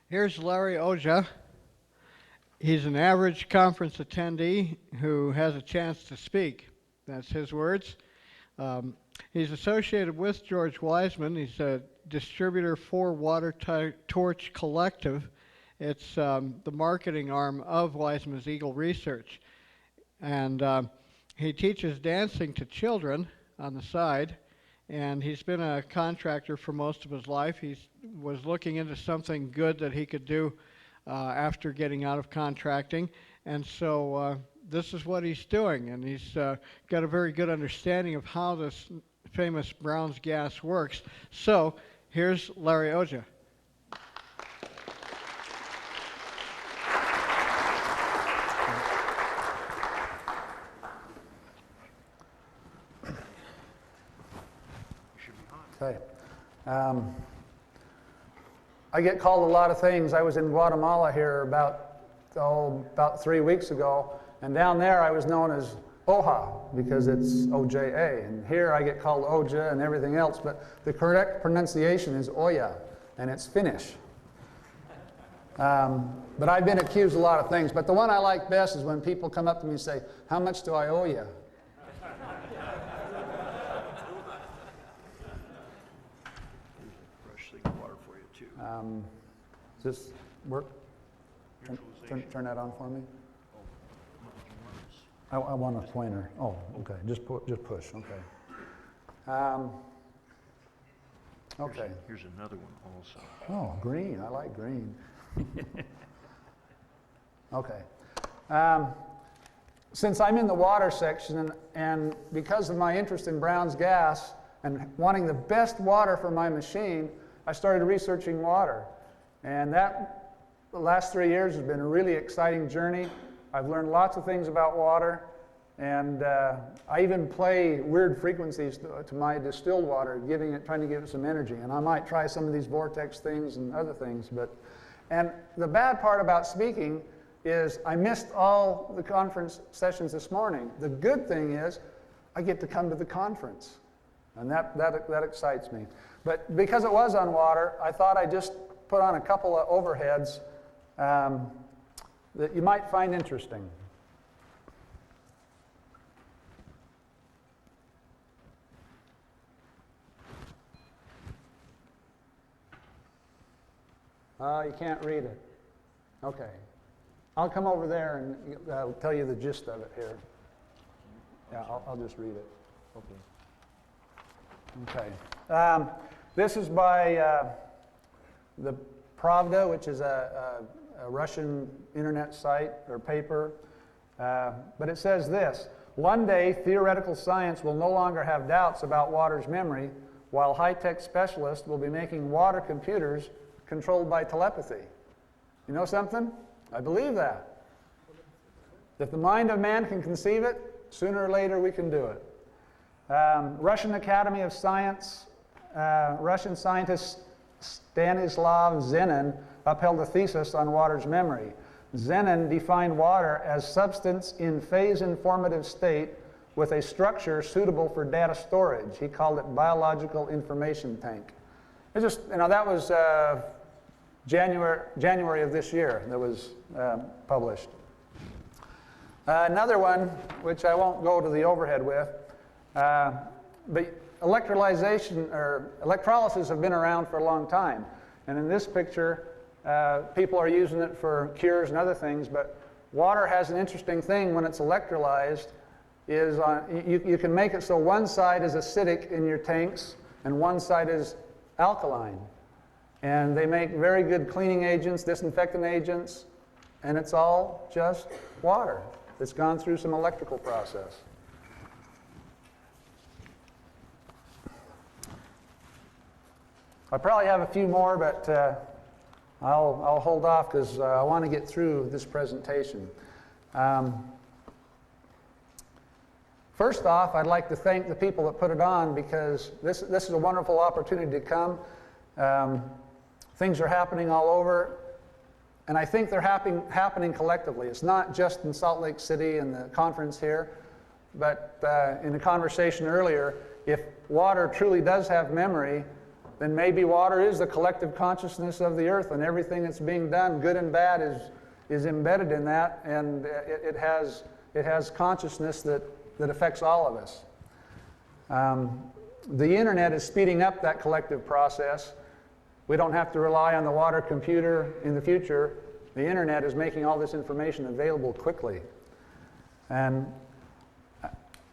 Here's Larry Oger. He's an average conference attendee who has a chance to speak. That's his words. He's associated with George Wiseman. He's a distributor for Water Torch Collective. It's the marketing arm of Wiseman's Eagle Research. And he teaches dancing to children on the side. And he's been a contractor for most of his life. He was looking into something good that he could do after getting out of contracting. And so this is what he's doing. And he's got a very good understanding of how this famous Brown's gas works. So here's Larry Oger. Okay. I get called a lot of things. I was in Guatemala here about 3 weeks ago, and down there I was known as Oja because it's O-J-A, and here I get called Oja and everything else, but the correct pronunciation is Oja, and it's Finnish. But I've been accused of a lot of things, but the one I like best is when people come up to me and say, "How much do I owe you?" Does this work? Turn that on for me. I want a pointer. Oh, okay. Just push. Okay. Okay. Here's another one also. Oh, green. I like green. Okay. Since I'm in the water section and because of my interest in Brown's gas and wanting the best water for my machine, I started researching water. And the last 3 years has been a really exciting journey. I've learned lots of things about water, and I even play weird frequencies to my distilled water, trying to give it some energy. And I might try some of these vortex things and other things. And the bad part about speaking is I missed all the conference sessions this morning. The good thing is I get to come to the conference, and that excites me. But because it was on water, I thought I'd just put on a couple of overheads that you might find interesting. You can't read it. Okay. I'll come over there and I'll tell you the gist of it here. Yeah, I'll just read it. Okay. This is by the Pravda, which is a Russian internet site or paper. But it says this: "One day, theoretical science will no longer have doubts about water's memory, while high-tech specialists will be making water computers controlled by telepathy." You know something? I believe that. If the mind of man can conceive it, sooner or later we can do it. Russian Academy of Science, Russian scientist Stanislav Zenin upheld a thesis on water's memory. Zenin defined water as substance in phase-informative state with a structure suitable for data storage. He called it biological information tank. It just, that was January of this year that was published. Another one, which I won't go to the overhead with, but electrolysis have been around for a long time. And in this picture, people are using it for cures and other things, but water has an interesting thing when it's electrolyzed, is you can make it so one side is acidic in your tanks and one side is alkaline. And they make very good cleaning agents, disinfectant agents, and it's all just water that's gone through some electrical process. I probably have a few more, but I'll hold off because I want to get through this presentation. First off, I'd like to thank the people that put it on because this is a wonderful opportunity to come. Things are happening all over, and I think they're happening collectively. It's not just in Salt Lake City and the conference here, but in the conversation earlier, if water truly does have memory, then maybe water is the collective consciousness of the earth, and everything that's being done, good and bad, is embedded in that, and it has consciousness that affects all of us. The internet is speeding up that collective process. We don't have to rely on the water computer in the future. The internet is making all this information available quickly. And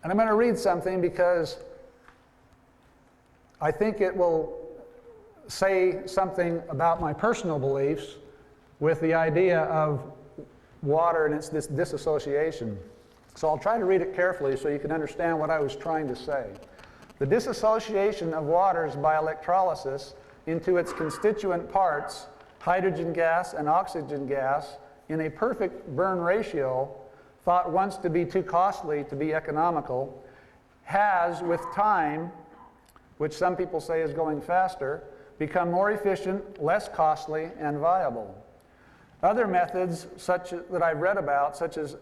I'm going to read something because I think it will say something about my personal beliefs with the idea of water and its disassociation. So I'll try to read it carefully so you can understand what I was trying to say. The disassociation of waters by electrolysis into its constituent parts, hydrogen gas and oxygen gas, in a perfect burn ratio, thought once to be too costly to be economical, has, with time, which some people say is going faster, become more efficient, less costly, and viable. Other methods that I've read about, such as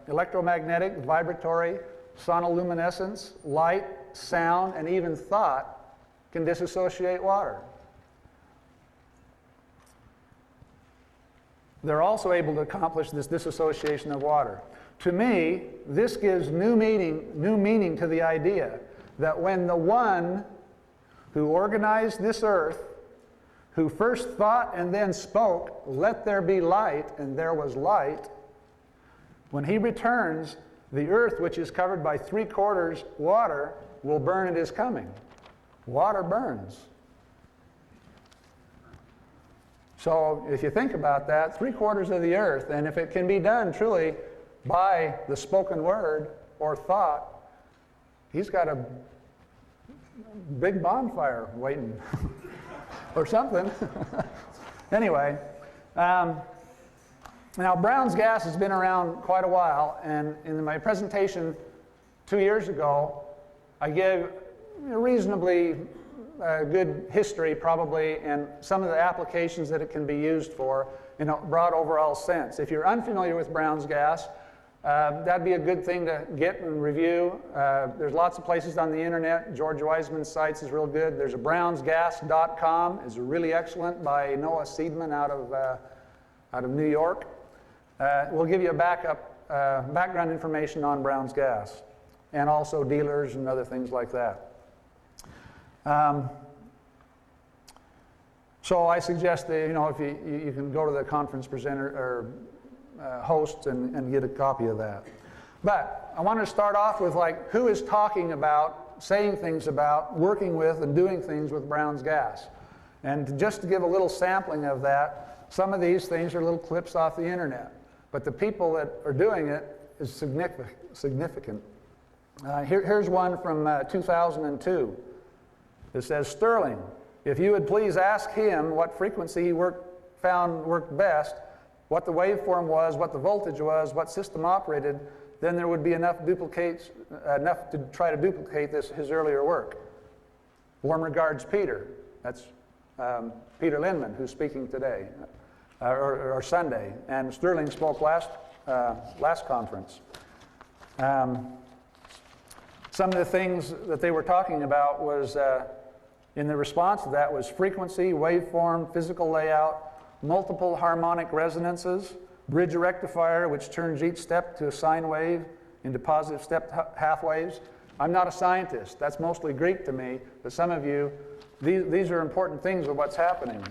electromagnetic, vibratory, sonoluminescence, light, sound, and even thought, can disassociate water. They're also able to accomplish this disassociation of water. To me, this gives new meaning to the idea that when the one who organized this earth, who first thought and then spoke, "Let there be light," and there was light, when he returns, the earth, which is covered by 3/4 water, will burn at his coming. Water burns. So if you think about that, 3/4 of the earth, and if it can be done truly by the spoken word or thought, he's got a big bonfire waiting or something. Anyway, now Brown's gas has been around quite a while, and in my presentation 2 years ago, I gave a reasonably good history probably and some of the applications that it can be used for in a broad overall sense. If you're unfamiliar with Brown's gas, that'd be a good thing to get and review. There's lots of places on the internet. George Wiseman's sites is real good. There's a brownsgas.com is really excellent by Noah Seidman out of New York. We'll give you a background information on Brown's gas and also dealers and other things like that. So I suggest that, if you can go to the conference presenter or host and get a copy of that. But I want to start off with who is talking about, saying things about, working with, and doing things with Brown's gas. And just to give a little sampling of that, some of these things are little clips off the internet. But the people that are doing it is significant. Here's one from 2002. It says, "Sterling, if you would please ask him what frequency he found worked best, what the waveform was, what the voltage was, what system operated, then there would be enough to try to duplicate his earlier work. Warm regards, Peter." That's Peter Lindman, who's speaking today, or Sunday, and Sterling spoke last conference. Some of the things that they were talking about was, in the response to that, was frequency, waveform, physical layout, multiple harmonic resonances, bridge rectifier, which turns each step to a sine wave into positive step half waves. I'm not a scientist. That's mostly Greek to me, but some of you, these are important things of what's happening.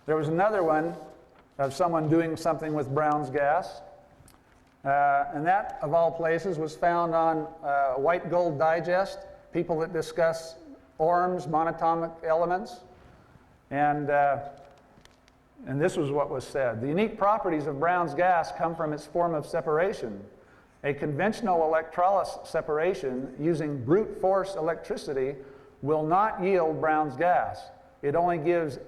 There was another one of someone doing something with Brown's gas, and that, of all places, was found on White Gold Digest, people that discuss ORMs, monatomic elements, and this was what was said. "The unique properties of Brown's gas come from its form of separation. A conventional electrolysis separation using brute force electricity will not yield Brown's gas. It only gives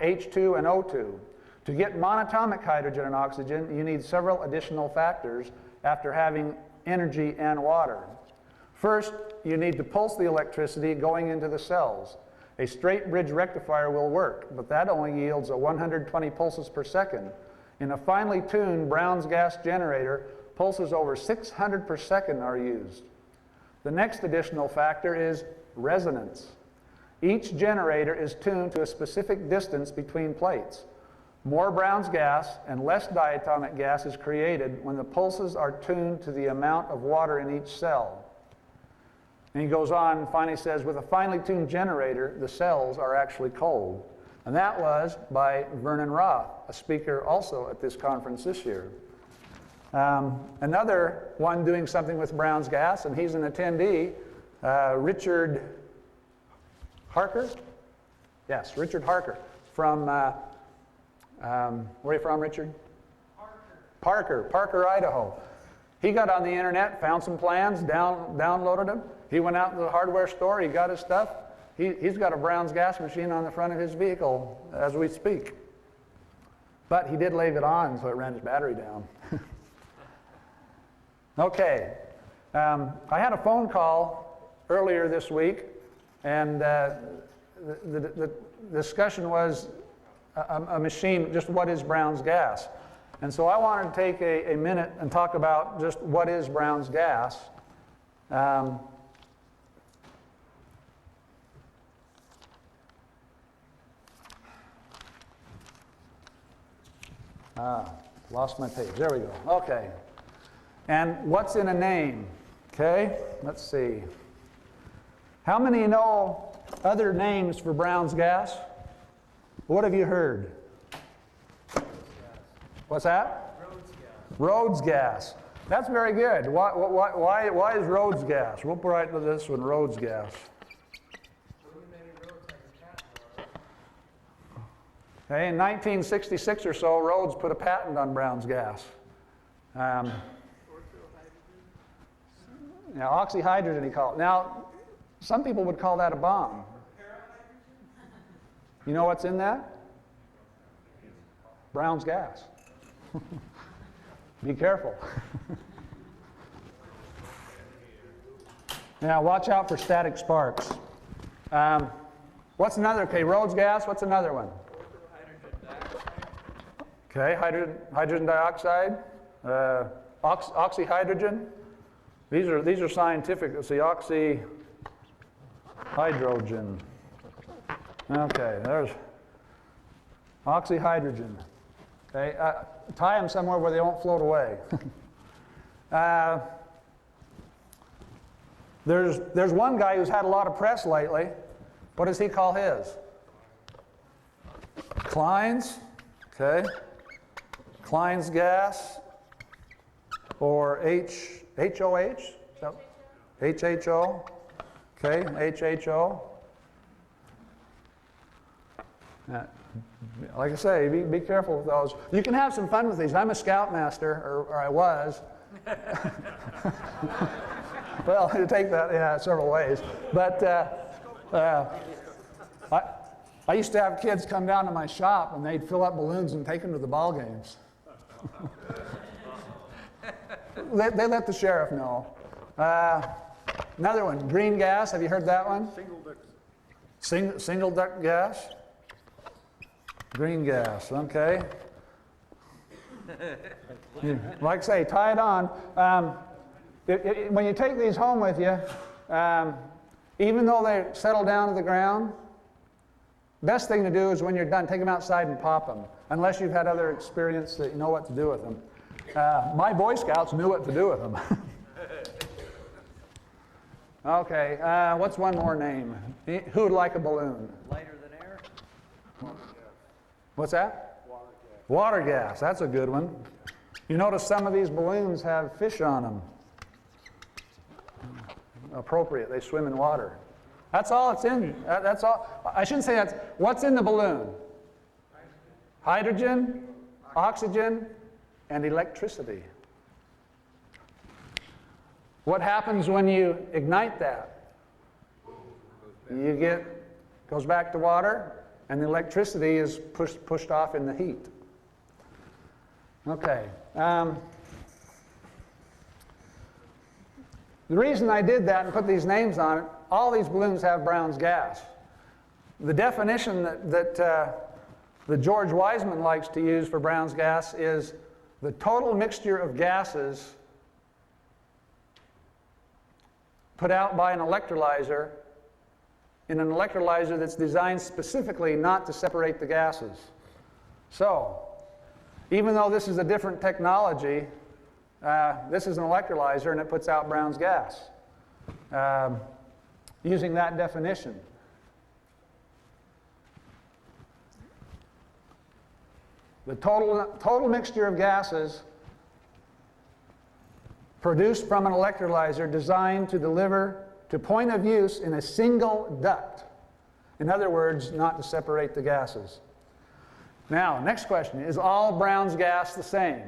H2 and O2. To get monatomic hydrogen and oxygen, you need several additional factors after having energy and water. First, you need to pulse the electricity going into the cells. A straight bridge rectifier will work, but that only yields 120 pulses per second. In a finely tuned Brown's gas generator, pulses over 600 per second are used. The next additional factor is resonance. Each generator is tuned to a specific distance between plates. More Brown's gas and less diatomic gas is created when the pulses are tuned to the amount of water in each cell. And he goes on and finally says, with a finely tuned generator, the cells are actually cold. And that was by Vernon Roth, a speaker also at this conference this year. Another one doing something with Brown's gas, and he's an attendee, Richard Harker? Yes, Richard Harker from, where are you from, Richard? Parker, Idaho. He got on the internet, found some plans, downloaded them. He went out to the hardware store, he got his stuff. He's got a Brown's gas machine on the front of his vehicle as we speak. But he did leave it on, so it ran his battery down. Okay. I had a phone call earlier this week, and the discussion was a machine, just what is Brown's gas? And so I wanted to take a minute and talk about just what is Brown's gas. Lost my page. There we go. Okay. And what's in a name? Okay, let's see. How many know other names for Brown's gas? What have you heard? What's that? Rhodes gas. Rhodes gas. That's very good. Why is Rhodes gas? We'll put right to this one, Rhodes gas. Okay, in 1966 or so, Rhodes put a patent on Brown's gas. Now, oxyhydrogen, he called it. Now, some people would call that a bomb. You know what's in that? Brown's gas. Be careful. Now, watch out for static sparks. What's another? Okay, Rhodes gas. What's another one? Okay, hydrogen dioxide, oxyhydrogen. These are scientific. It's the oxyhydrogen. Okay, there's oxyhydrogen. Okay, tie them somewhere where they won't float away. There's one guy who's had a lot of press lately. What does he call his? Klein's. Okay. Klein's gas, or HOH, HHO, okay, HHO. Like I say, be careful with those. You can have some fun with these. I'm a scoutmaster, or I was. Well, you take that several ways. But I used to have kids come down to my shop, and they'd fill up balloons and take them to the ball games. They let the sheriff know. Another one, green gas. Have you heard that one? Single duct gas. Green gas. Okay. Like I say, tie it on. When you take these home with you, even though they settle down to the ground, best thing to do is when you're done, take them outside and pop them, unless you've had other experience that you know what to do with them. My Boy Scouts knew what to do with them. Okay, what's one more name? Who would like a balloon? Lighter than air? What's that? Water gas, that's a good one. You notice some of these balloons have fish on them. Appropriate, they swim in water. That's all it's in. That's all. I shouldn't say that's. What's in the balloon? Hydrogen, oxygen, and electricity. What happens when you ignite that? Goes back to water, and the electricity is pushed off in the heat. Okay. The reason I did that and put these names on it, all these balloons have Brown's gas. The definition that George Wiseman likes to use for Brown's gas is the total mixture of gases put out by an electrolyzer in an electrolyzer that's designed specifically not to separate the gases. So, even though this is a different technology, this is an electrolyzer and it puts out Brown's gas using that definition. The total mixture of gases produced from an electrolyzer designed to deliver to point of use in a single duct. In other words, not to separate the gases. Now, next question, is all Brown's gas the same?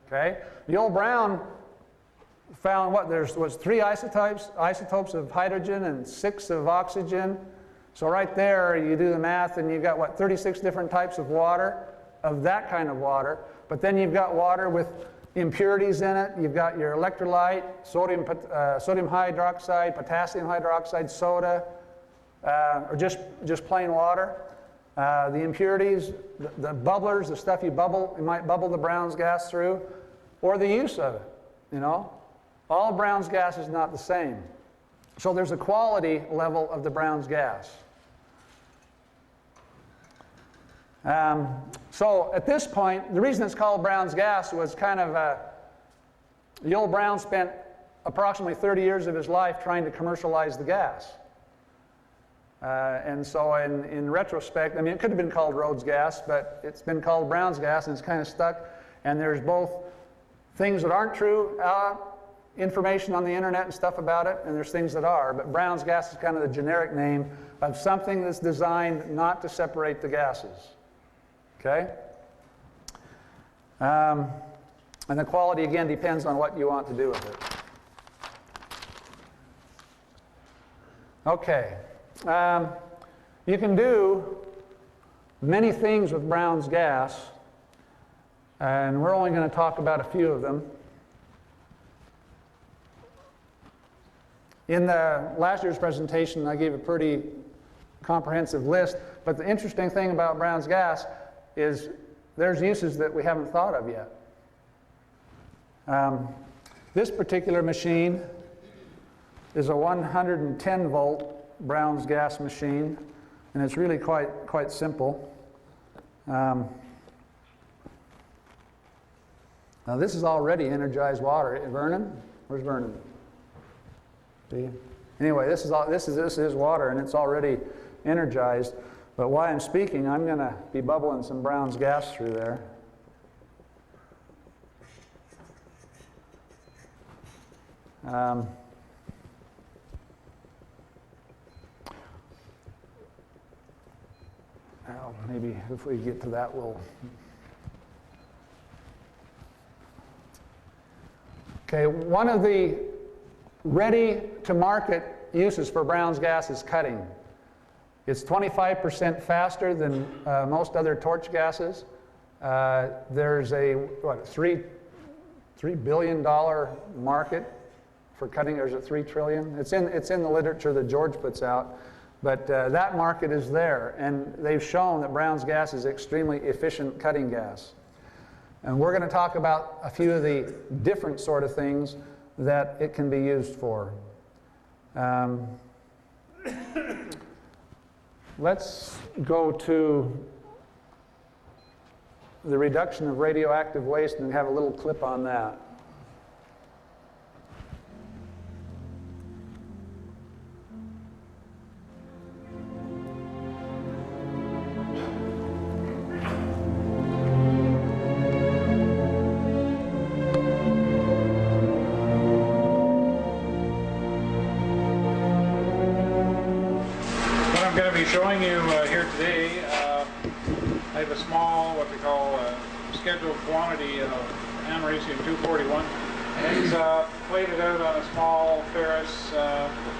Okay, Yul Brown found what, there was 3 isotopes of hydrogen and 6 of oxygen. So right there, you do the math and you've got what, 36 different types of water, of that kind of water. But then you've got water with impurities in it. You've got your electrolyte, sodium hydroxide, potassium hydroxide, soda, or just plain water. The impurities, the bubblers, the stuff you might bubble the Brown's gas through, or the use of it, you know. All Brown's gas is not the same. So there's a quality level of the Brown's gas. So at this point, the reason it's called Brown's gas was kind of, Yul Brown spent approximately 30 years of his life trying to commercialize the gas. And so in retrospect, I mean, it could have been called Rhodes gas, but it's been called Brown's gas and it's kind of stuck. And there's both things that aren't true, information on the internet and stuff about it, and there's things that are. But Brown's gas is kind of the generic name of something that's designed not to separate the gases. Okay? And the quality, again, depends on what you want to do with it. Okay. You can do many things with Brown's gas, and we're only going to talk about a few of them. In the last year's presentation, I gave a pretty comprehensive list, but the interesting thing about Brown's gas is there's uses that we haven't thought of yet. This particular machine is a 110 volt Brown's gas machine, and it's really quite simple. Now this is already energized water. Vernon? Where's Vernon? See? Anyway, this is water, and it's already energized. But while I'm speaking, I'm going to be bubbling some Brown's gas through there. Well, maybe if we get to that, we'll... Okay, one of the ready-to-market uses for Brown's gas is cutting. It's 25% faster than most other torch gases. There's a, what, $3 billion market for cutting. There's a $3 trillion. It's in the literature that George puts out. But that market is there, and they've shown that Brown's gas is extremely efficient cutting gas. And we're going to talk about a few of the different sort of things that it can be used for. Let's go to the reduction of radioactive waste and have a little clip on that. Showing you here today, I have a small, what they call scheduled quantity of americium-241. It's plated out on a small ferrous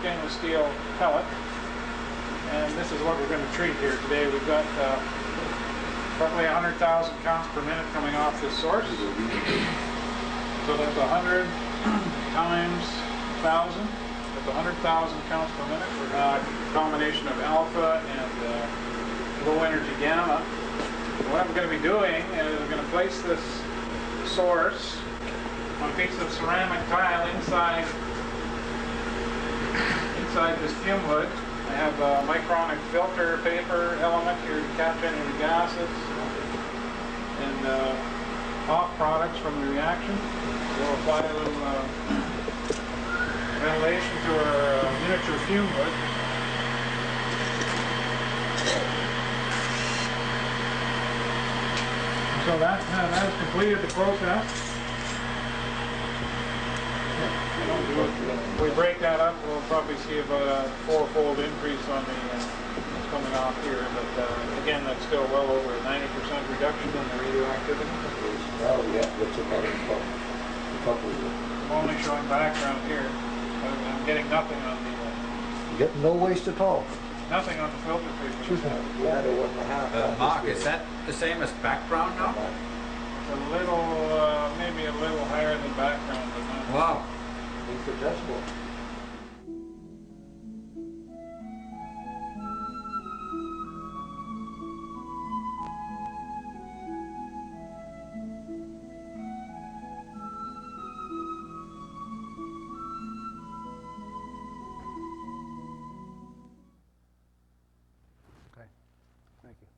stainless steel pellet, and this is what we're going to treat here today. We've got roughly 100,000 counts per minute coming off this source, so that's 100 times 1,000. That's 100,000 counts per minute. We're going to a combination of alpha and low energy gamma. And what I'm going to be doing is I'm going to place this source on a piece of ceramic tile inside inside this fume hood, I have a micronic filter paper element here to capture any of the gases and off products from the reaction. We'll apply a little ventilation to our miniature fume hood. So that has completed the process. If we break that up, we'll probably see about a 4-fold increase on the what's coming off here. But again, that's still well over a 90% reduction in the radioactivity. Oh, yeah, what's it called? I'm only showing background here. I'm getting nothing on the Get no waste at all. nothing on the filter paper. Yeah, they wouldn't have. Mark, is that the same as background now? It's a little, maybe a little higher than background, but not. Wow. Infinitesimal. Okay, thank you.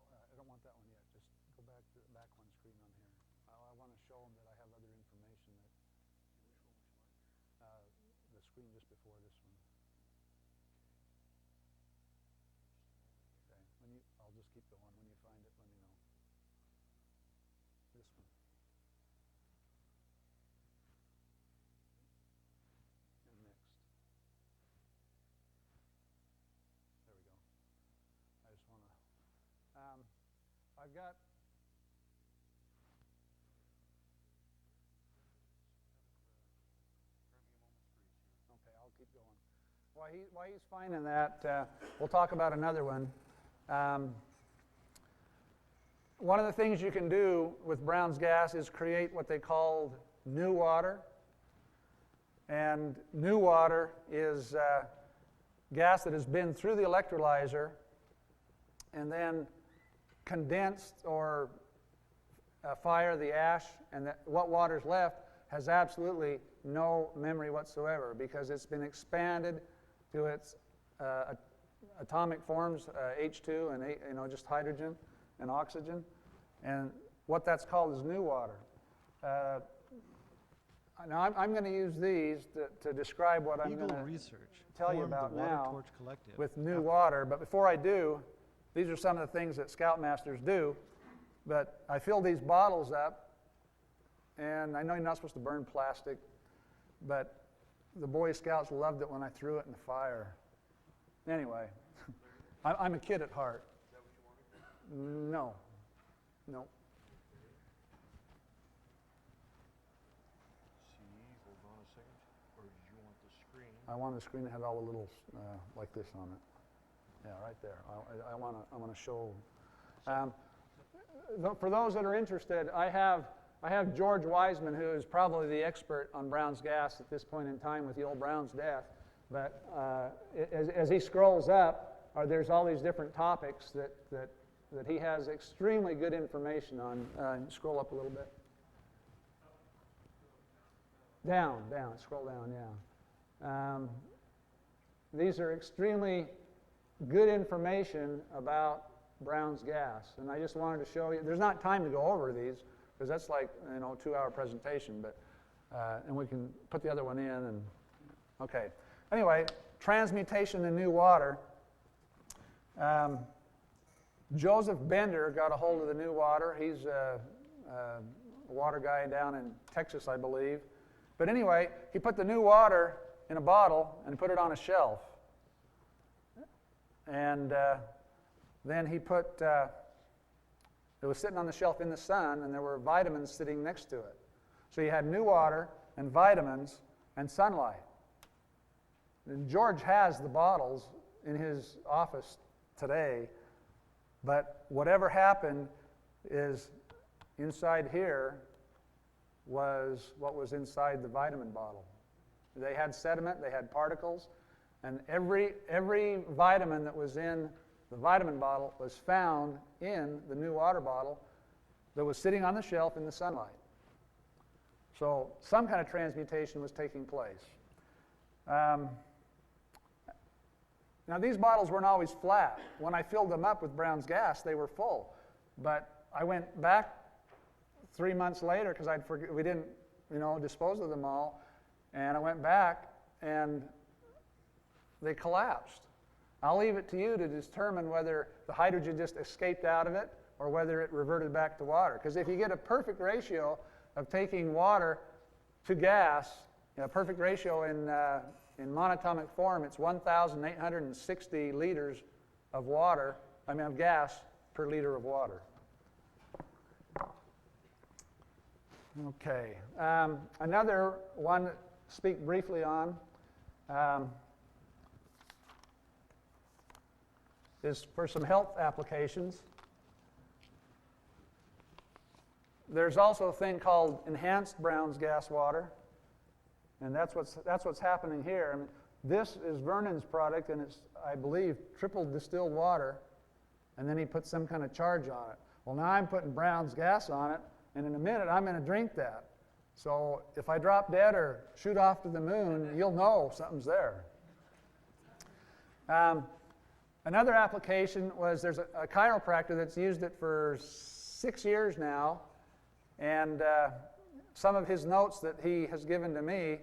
I don't want that one yet. Just go back to the back one screen on here. I want to show them that I have other information that the screen just before this one. Okay, I'll just keep going. When you find it, let me know. This one. And next. There we go. I just want to. I've got. Okay, I'll keep going. While he's finding that, we'll talk about another one. One of the things you can do with Brown's gas is create what they call new water. And new water is gas that has been through the electrolyzer and then condensed or fire the ash, and what water's left has absolutely no memory whatsoever because it's been expanded to its atomic forms, H2 and just hydrogen and oxygen, and what that's called is new water. Now I'm going to use these to describe what I'm going to tell you about now with new water, but before I do, these are some of the things that Scoutmasters do, but I fill these bottles up, and I know you're not supposed to burn plastic, but the Boy Scouts loved it when I threw it in the fire. Anyway, I'm a kid at heart. Is that what you wanted? No. No. See, hold on a second. Or did you want the screen? I wanted the screen that had all the little like this on it. Yeah, right there. I want to show. For those that are interested, I have George Wiseman, who is probably the expert on Brown's gas at this point in time with the old Brown's death. But as he scrolls up, there's all these different topics that he has extremely good information on. Scroll up a little bit. Down, scroll down, yeah. These are extremely good information about Brown's gas, and I just wanted to show you. There's not time to go over these because that's like a 2-hour presentation, but and we can put the other one in. And okay. Anyway, transmutation in new water. Joseph Bender got a hold of the new water. He's a water guy down in Texas, I believe. But anyway, he put the new water in a bottle and put it on a shelf. And then he put, it was sitting on the shelf in the sun, and there were vitamins sitting next to it. So you had new water and vitamins and sunlight. And George has the bottles in his office today, but whatever happened is inside here was what was inside the vitamin bottle. They had sediment, they had particles, and every vitamin that was in the vitamin bottle, was found in the new water bottle that was sitting on the shelf in the sunlight. So some kind of transmutation was taking place. Now these bottles weren't always flat. When I filled them up with Brown's gas, they were full. But I went back 3 months later because we didn't, dispose of them all, and I went back and they collapsed. I'll leave it to you to determine whether the hydrogen just escaped out of it or whether it reverted back to water. Because if you get a perfect ratio of taking water to gas, a perfect ratio in monatomic form, it's 1,860 liters of of gas per liter of water. Okay. Another one to speak briefly on is for some health applications. There's also a thing called enhanced Brown's gas water, and that's what's happening here. I mean, this is Vernon's product, and it's, I believe, triple distilled water, and then he put some kind of charge on it. Well, now I'm putting Brown's gas on it, and in a minute I'm going to drink that. So if I drop dead or shoot off to the moon, you'll know something's there. Another application was there's a chiropractor that's used it for 6 years now, and some of his notes that he has given to me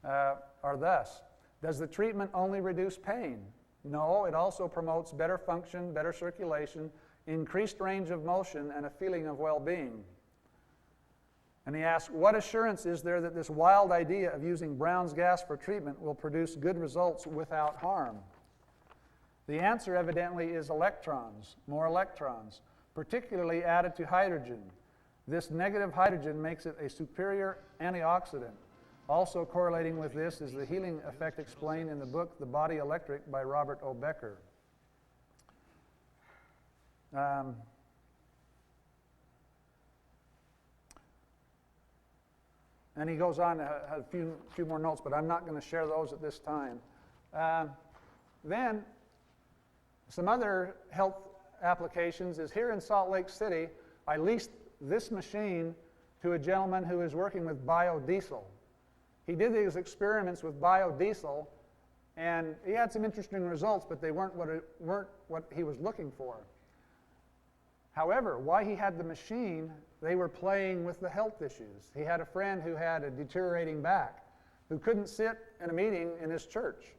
are thus. Does the treatment only reduce pain? No, it also promotes better function, better circulation, increased range of motion, and a feeling of well-being. And he asks, what assurance is there that this wild idea of using Brown's gas for treatment will produce good results without harm? The answer evidently is electrons, more electrons, particularly added to hydrogen. This negative hydrogen makes it a superior antioxidant. Also correlating with this is the healing effect explained in the book The Body Electric by Robert O. Becker. And he goes on to have a few more notes, but I'm not going to share those at this time. Then, some other health applications is here in Salt Lake City, I leased this machine to a gentleman who is working with biodiesel. He did these experiments with biodiesel, and he had some interesting results, but they weren't what he was looking for. However, while he had the machine, they were playing with the health issues. He had a friend who had a deteriorating back, who couldn't sit in a meeting in his church.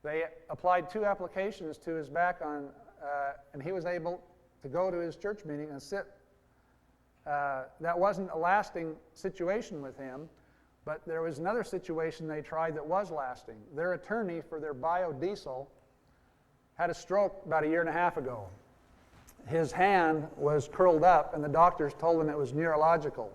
They applied 2 applications to his back and he was able to go to his church meeting and sit. That wasn't a lasting situation with him, but there was another situation they tried that was lasting. Their attorney for their biodiesel had a stroke about 1.5 years ago. His hand was curled up, and the doctors told him it was neurological.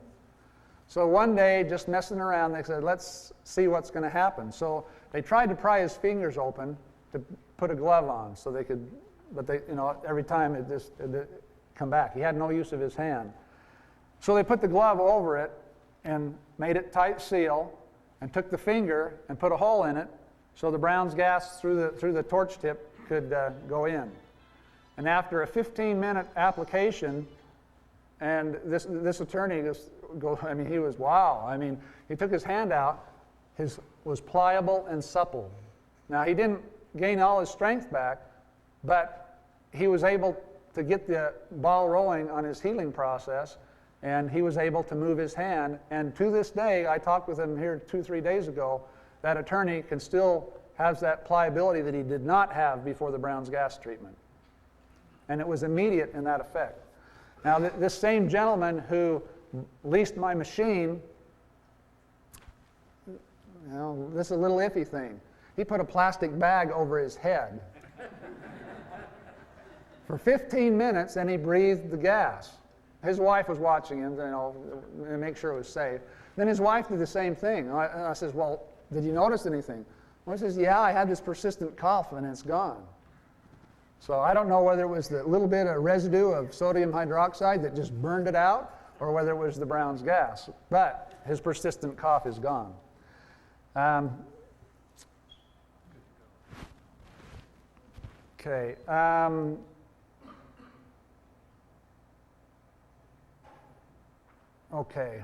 So one day, just messing around, they said, let's see what's going to happen. So they tried to pry his fingers open to put a glove on so they could, but they, every time it come back. He had no use of his hand. So they put the glove over it and made it tight seal and took the finger and put a hole in it so the Brown's gas through the torch tip could go in. And after a 15-minute application, and this attorney he was wow. I mean, he took his hand out, was pliable and supple. Now, he didn't gain all his strength back, but he was able to get the ball rolling on his healing process, and he was able to move his hand. And to this day, I talked with him here 2-3 days ago, that attorney can still have that pliability that he did not have before the Brown's gas treatment. And it was immediate in that effect. Now, this same gentleman who leased my machine, this is a little iffy thing. He put a plastic bag over his head for 15 minutes, and he breathed the gas. His wife was watching him, to make sure it was safe. Then his wife did the same thing. I says, well, did you notice anything? Well, he says, yeah, I had this persistent cough, and it's gone. So I don't know whether it was the little bit of residue of sodium hydroxide that just burned it out, or whether it was the Brown's gas. But his persistent cough is gone. Okay. Okay.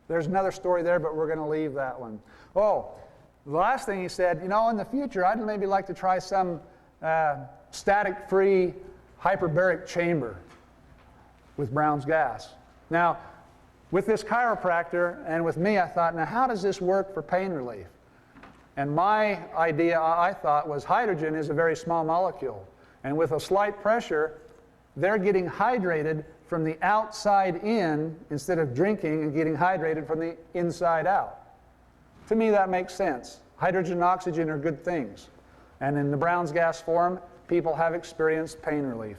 There's another story there, but we're going to leave that one. Oh, the last thing he said, you know, in the future, I'd maybe like to try some static-free hyperbaric chamber with Brown's gas. Now, with this chiropractor and with me, I thought, now how does this work for pain relief? And my idea, I thought, was hydrogen is a very small molecule. And with a slight pressure, they're getting hydrated from the outside in instead of drinking and getting hydrated from the inside out. To me, that makes sense. Hydrogen and oxygen are good things. And in the Brown's gas form, people have experienced pain relief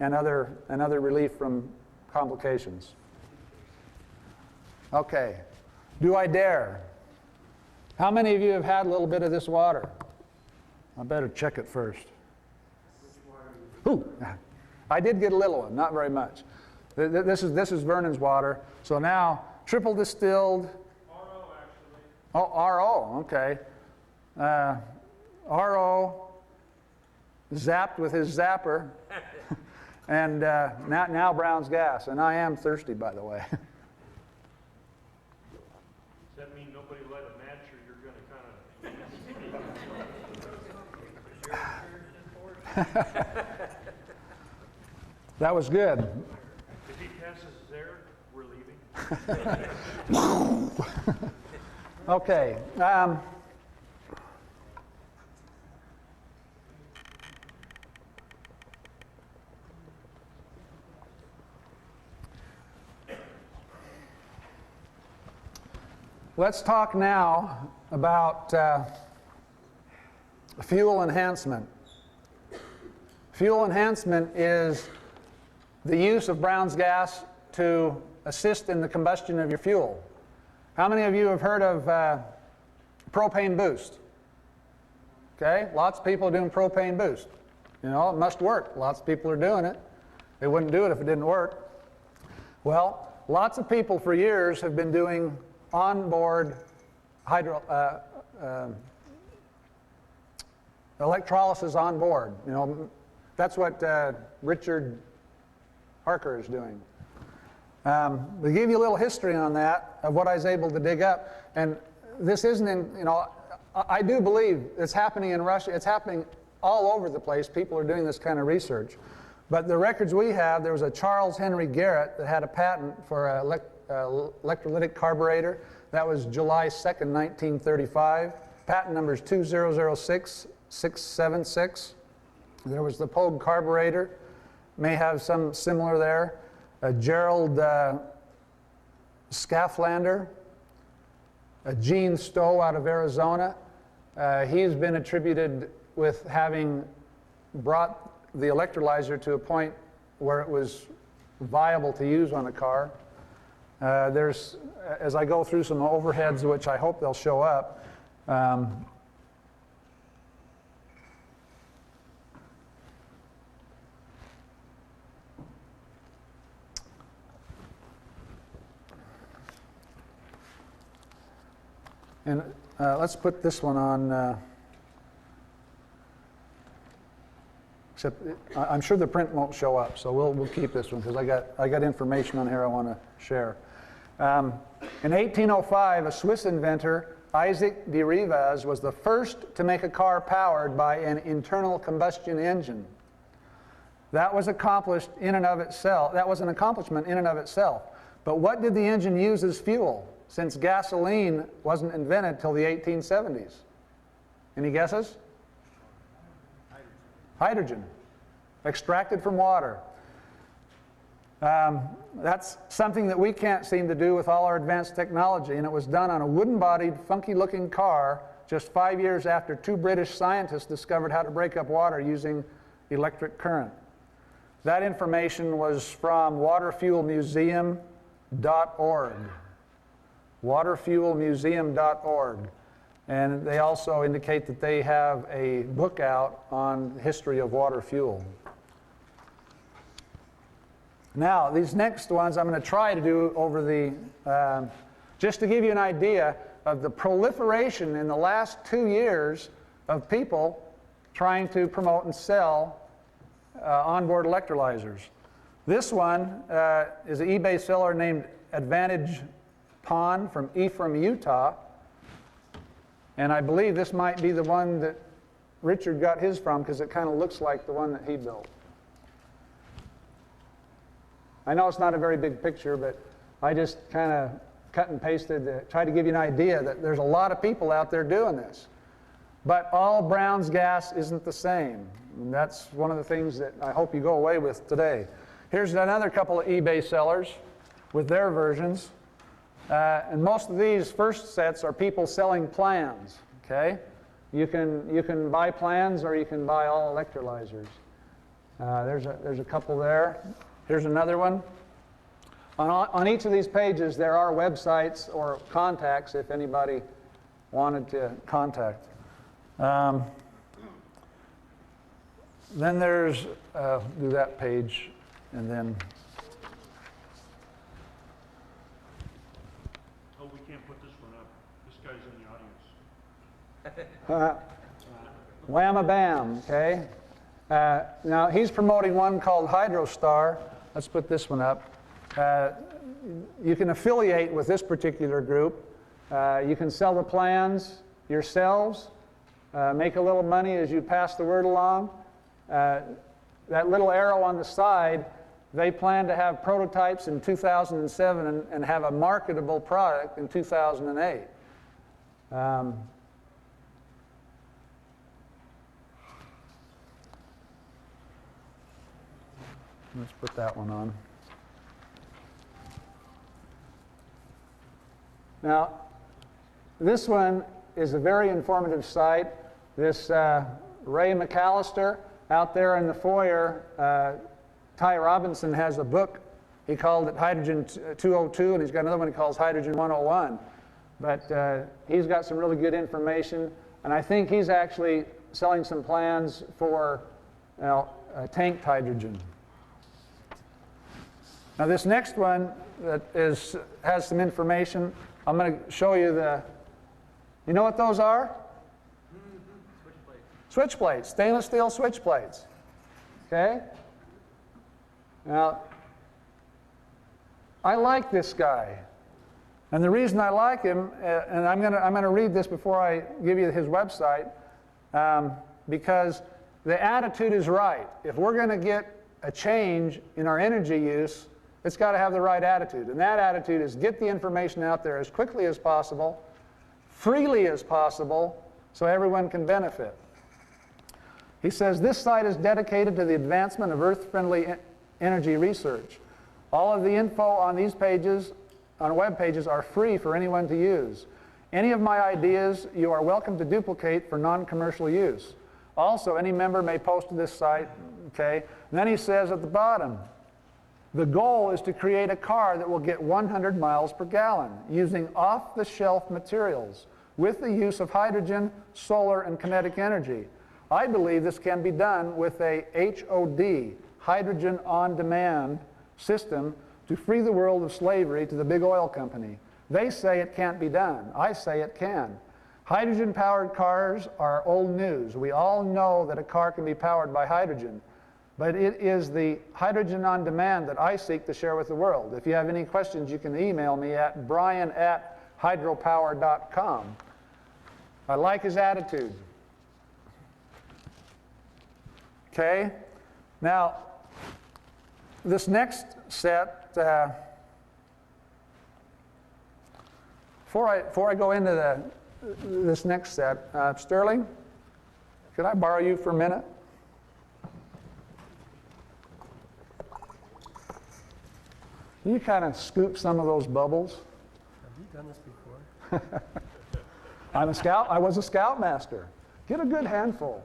and other relief from complications. Okay. Do I dare? How many of you have had a little bit of this water? I better check it first. Ooh, I did get a little one, not very much. This is Vernon's water. So now, triple distilled. RO, actually. Oh, RO, okay. RO, zapped with his zapper, and now Brown's gas. And I am thirsty, by the way. Does that mean nobody lit a match, or you're going to kind of... That was good. If he passes there, we're leaving. Okay. Let's talk now about fuel enhancement. Fuel enhancement is the use of Brown's gas to assist in the combustion of your fuel. How many of you have heard of propane boost? Okay, lots of people are doing propane boost. You know, it must work. Lots of people are doing it. They wouldn't do it if it didn't work. Well, lots of people for years have been doing onboard electrolysis on board. You know, that's what Richard Harker is doing. To give you a little history on that, of what I was able to dig up, and this isn't in, you know, I do believe it's happening in Russia, it's happening all over the place, people are doing this kind of research. But the records we have, there was a Charles Henry Garrett that had a patent for an electrolytic carburetor. That was July 2nd, 1935. Patent number is 2006676. There was the Pogue carburetor, may have some similar there. Gerald Skaflander, Gene Stowe out of Arizona. He's been attributed with having brought the electrolyzer to a point where it was viable to use on a car. There's, as I go through some overheads, which I hope they'll show up, and let's put this one on, except I'm sure the print won't show up, so we'll keep this one because I got information on here I want to share. In 1805, a Swiss inventor, Isaac de Rivaz, was the first to make a car powered by an internal combustion engine. That was accomplished in and of itself. That was an accomplishment in and of itself. But what did the engine use as fuel, since gasoline wasn't invented till the 1870s? Any guesses? Hydrogen, extracted from water. That's something that we can't seem to do with all our advanced technology, and it was done on a wooden-bodied, funky-looking car just 5 years after two British scientists discovered how to break up water using electric current. That information was from waterfuelmuseum.org. waterfuelmuseum.org. And they also indicate that they have a book out on the history of water fuel. Now, these next ones I'm going to try to do over the, just to give you an idea of the proliferation in the last 2 years of people trying to promote and sell onboard electrolyzers. This one is an eBay seller named Advantage Pond from Ephraim, Utah. And I believe this might be the one that Richard got his from because it kind of looks like the one that he built. I know it's not a very big picture, but I just kind of cut and pasted to try to give you an idea that there's a lot of people out there doing this. But all Brown's gas isn't the same. And that's one of the things that I hope you go away with today. Here's another couple of eBay sellers with their versions. And most of these first sets are people selling plans, okay? You can buy plans or you can buy all electrolyzers. There's a couple there. Here's another one. On each of these pages, there are websites or contacts if anybody wanted to contact. Then there's, do that page, and then. Oh, we can't put this one up. This guy's in the audience. Whamma bam, okay? Now he's promoting one called HydroStar. Let's put this one up. You can affiliate with this particular group. You can sell the plans yourselves, make a little money as you pass the word along. That little arrow on the side, they plan to have prototypes in 2007 and have a marketable product in 2008. Let's put that one on. Now, this one is a very informative site. This Ray McAllister out there in the foyer, Ty Robinson has a book. He called it Hydrogen 202, and he's got another one he calls Hydrogen 101. But he's got some really good information, and I think he's actually selling some plans for tanked hydrogen. Now this next one that has some information, I'm going to show you you know what those are? Switch plates. Switch plates, stainless steel switch plates. Okay? Now, I like this guy. And the reason I like him, and I'm going to read this before I give you his website, because the attitude is right. If we're going to get a change in our energy use, it's got to have the right attitude. And that attitude is get the information out there as quickly as possible, freely as possible, so everyone can benefit. He says, this site is dedicated to the advancement of earth-friendly energy research. All of the info on these pages, on web pages, are free for anyone to use. Any of my ideas you are welcome to duplicate for non-commercial use. Also, any member may post to this site, okay? And then he says at the bottom, the goal is to create a car that will get 100 miles per gallon using off-the-shelf materials with the use of hydrogen, solar, and kinetic energy. I believe this can be done with a HOD, hydrogen on demand system to free the world of slavery to the big oil company. They say it can't be done. I say it can. Hydrogen-powered cars are old news. We all know that a car can be powered by hydrogen. But it is the hydrogen on demand that I seek to share with the world. If you have any questions, you can email me at brian@hydropower.com. I like his attitude. Okay? Now, this next set, before I go into this next set, Sterling, could I borrow you for a minute? Can you kind of scoop some of those bubbles? Have you done this before? I'm a scout. I was a scoutmaster. Get a good handful.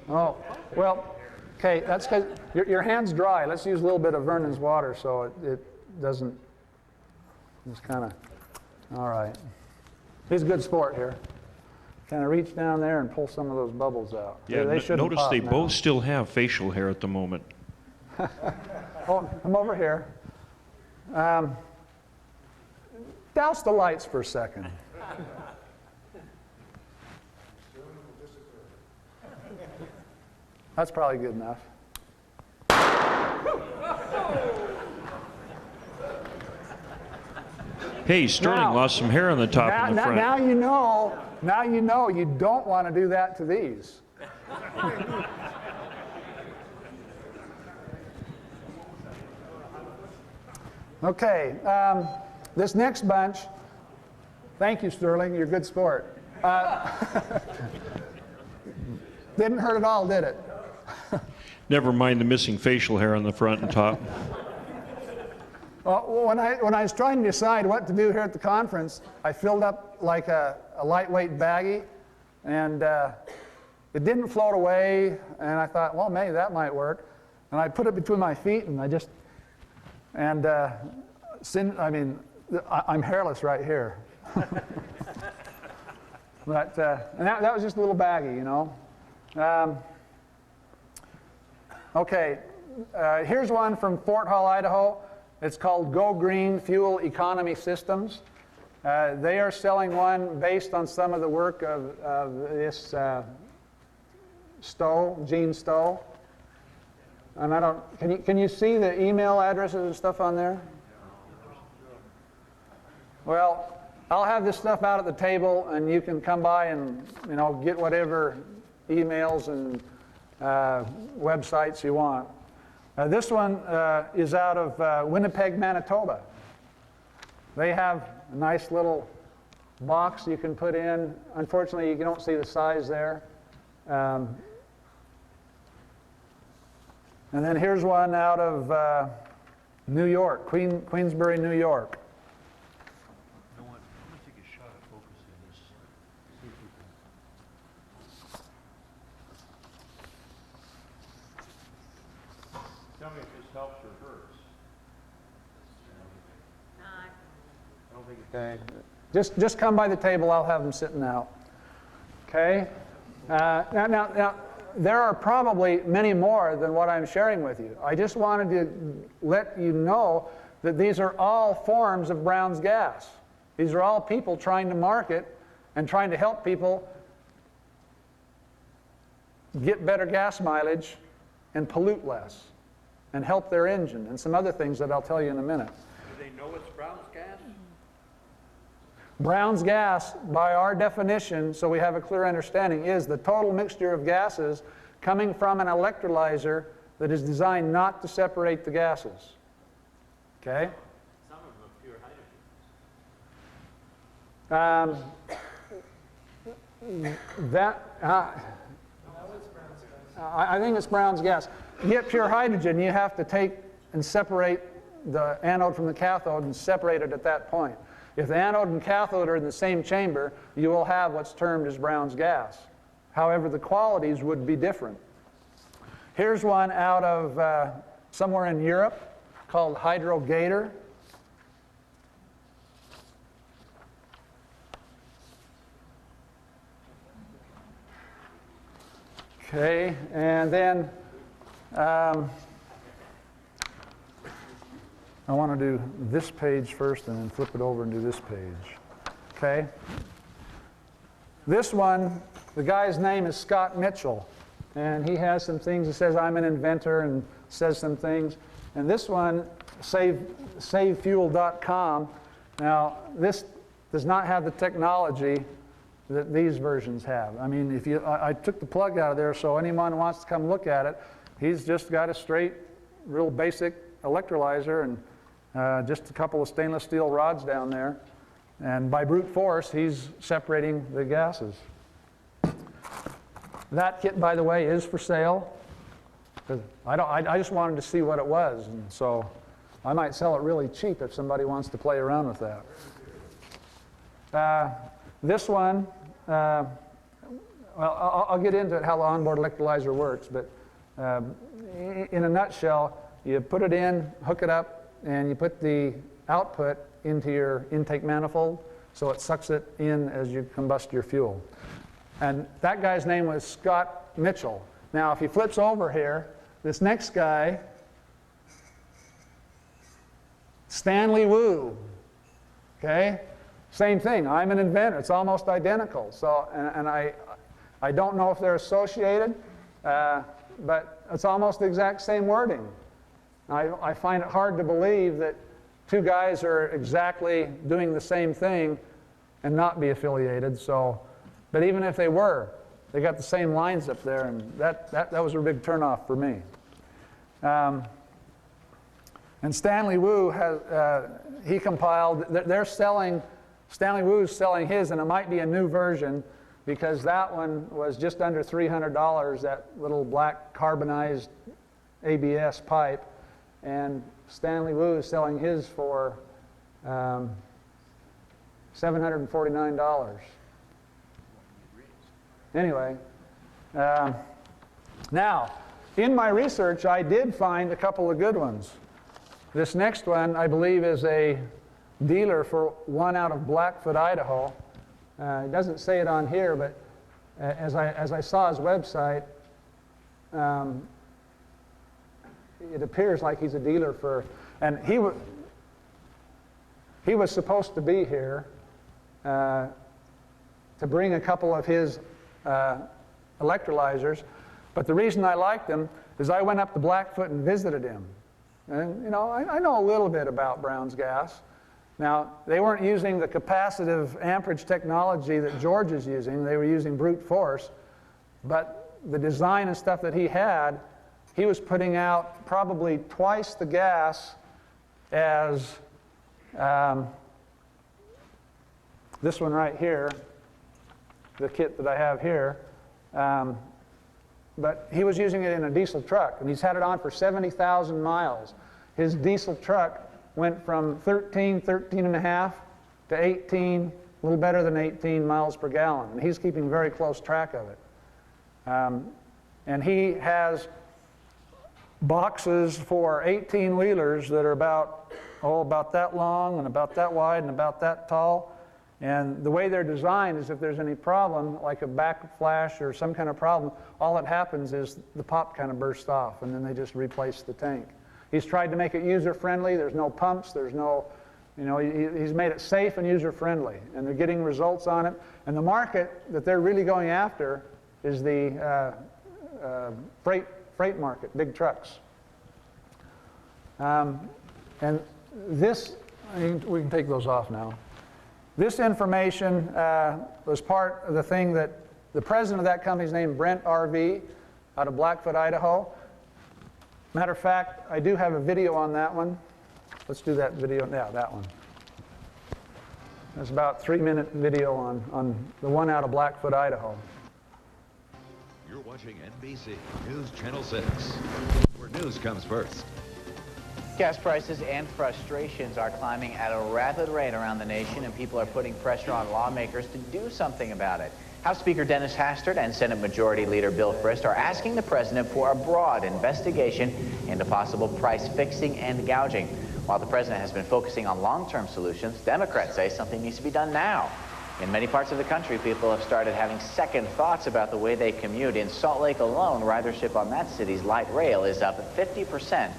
Oh, well, okay, that's because your hand's dry. Let's use a little bit of Vernon's water so it doesn't just kind of, all right. He's a good sport here. Kind of reach down there and pull some of those bubbles out. Yeah, they shouldn't notice pop they now. both still have facial hair at the moment. Oh, I'm over here. Douse the lights for a second. That's probably good enough. Hey, Sterling Now- lost some hair on the top and the front. Now you know you don't want to do that to these. Okay, this next bunch, thank you, Sterling, you're a good sport. Didn't hurt at all, did it? Never mind the missing facial hair on the front and top. Well, when I was trying to decide what to do here at the conference, I filled up like a lightweight baggie, and it didn't float away, and I thought, well, maybe that might work. And I put it between my feet, and I'm hairless right here. But and that was just a little baggie, you know. Okay, here's one from Fort Hall, Idaho. It's called Go Green Fuel Economy Systems. They are selling one based on some of the work of this Gene Stowe. And can you see the email addresses and stuff on there? Well, I'll have this stuff out at the table, and you can come by and get whatever emails and websites you want. This one is out of Winnipeg, Manitoba. They have a nice little box you can put in. Unfortunately, you don't see the size there. And then here's one out of New York, Queensbury, New York. I'm going to take a shot at focusing this. See if we can. Tell me if this helps or hurts. I don't think it Okay. Just come by the table. I'll have them sitting out. Okay. Now, there are probably many more than what I'm sharing with you. I just wanted to let you know that these are all forms of Brown's gas. These are all people trying to market and trying to help people get better gas mileage and pollute less and help their engine and some other things that I'll tell you in a minute. Do they know it's Brown's gas? Brown's gas, by our definition, so we have a clear understanding, is the total mixture of gases coming from an electrolyzer that is designed not to separate the gases. Okay? Some of them are pure hydrogen. I think it's Brown's gas. To get pure hydrogen, you have to take and separate the anode from the cathode and separate it at that point. If the anode and cathode are in the same chamber, you will have what's termed as Brown's gas. However, the qualities would be different. Here's one out of somewhere in Europe called Hydrogator. Okay, and then I want to do this page first and then flip it over and do this page. Okay? This one, the guy's name is Scott Mitchell, and he has some things. He says, I'm an inventor, and says some things. And this one, savefuel.com. Now, this does not have the technology that these versions have. I mean, I took the plug out of there, so anyone who wants to come look at it, he's just got a straight, real basic electrolyzer and just a couple of stainless steel rods down there. And by brute force, he's separating the gases. That kit, by the way, is for sale. I just wanted to see what it was, and so I might sell it really cheap if somebody wants to play around with that. This one, well, I'll get into it, how the onboard electrolyzer works, but in a nutshell, you put it in, hook it up, and you put the output into your intake manifold so it sucks it in as you combust your fuel. And that guy's name was Scott Mitchell. Now, if he flips over here, this next guy, Stanley Wu, okay? Same thing, I'm an inventor, it's almost identical. So, and I don't know if they're associated. but it's almost the exact same wording. I find it hard to believe that two guys are exactly doing the same thing and not be affiliated. So, but even if they were, they got the same lines up there, and that was a big turnoff for me. And Stanley Wu has he compiled. Stanley Wu's selling his, and it might be a new version because that one was just under $300. That little black carbonized ABS pipe, and Stanley Wu is selling his for $749. Anyway, now, in my research, I did find a couple of good ones. This next one, I believe, is a dealer for one out of Blackfoot, Idaho. It doesn't say it on here, but as I saw his website, it appears like he's a dealer for, and he was supposed to be here to bring a couple of his electrolyzers, but the reason I liked him is I went up to Blackfoot and visited him. And, you know, I know a little bit about Brown's gas. Now, they weren't using the capacitive amperage technology that George is using. They were using brute force. But the design and stuff that he had, he was putting out probably twice the gas as this one right here, the kit that I have here. But he was using it in a diesel truck, and he's had it on for 70,000 miles. His diesel truck went from 13 and a half to 18, a little better than 18 miles per gallon. And he's keeping very close track of it. And he has boxes for 18-wheelers that are about that long and about that wide and about that tall. And the way they're designed is if there's any problem, like a backflash or some kind of problem, all that happens is the pop kind of bursts off, and then they just replace the tank. He's tried to make it user-friendly. There's no pumps. There's no, you know, he's made it safe and user-friendly, and they're getting results on it. And the market that they're really going after is the freight market, big trucks. And this, we can take those off now. This information was part of the thing that the president of that company is named Brent R.V. out of Blackfoot, Idaho. Matter of fact, I do have a video on that one. Let's do that video. Yeah, that one. It's about a 3-minute video on the one out of Blackfoot, Idaho. You're watching NBC News Channel 6, where news comes first. Gas prices and frustrations are climbing at a rapid rate around the nation, and people are putting pressure on lawmakers to do something about it. House Speaker Dennis Hastert and Senate Majority Leader Bill Frist are asking the president for a broad investigation into possible price fixing and gouging. While the president has been focusing on long-term solutions, Democrats say something needs to be done now. In many parts of the country, people have started having second thoughts about the way they commute. In Salt Lake alone, ridership on that city's light rail is up 50%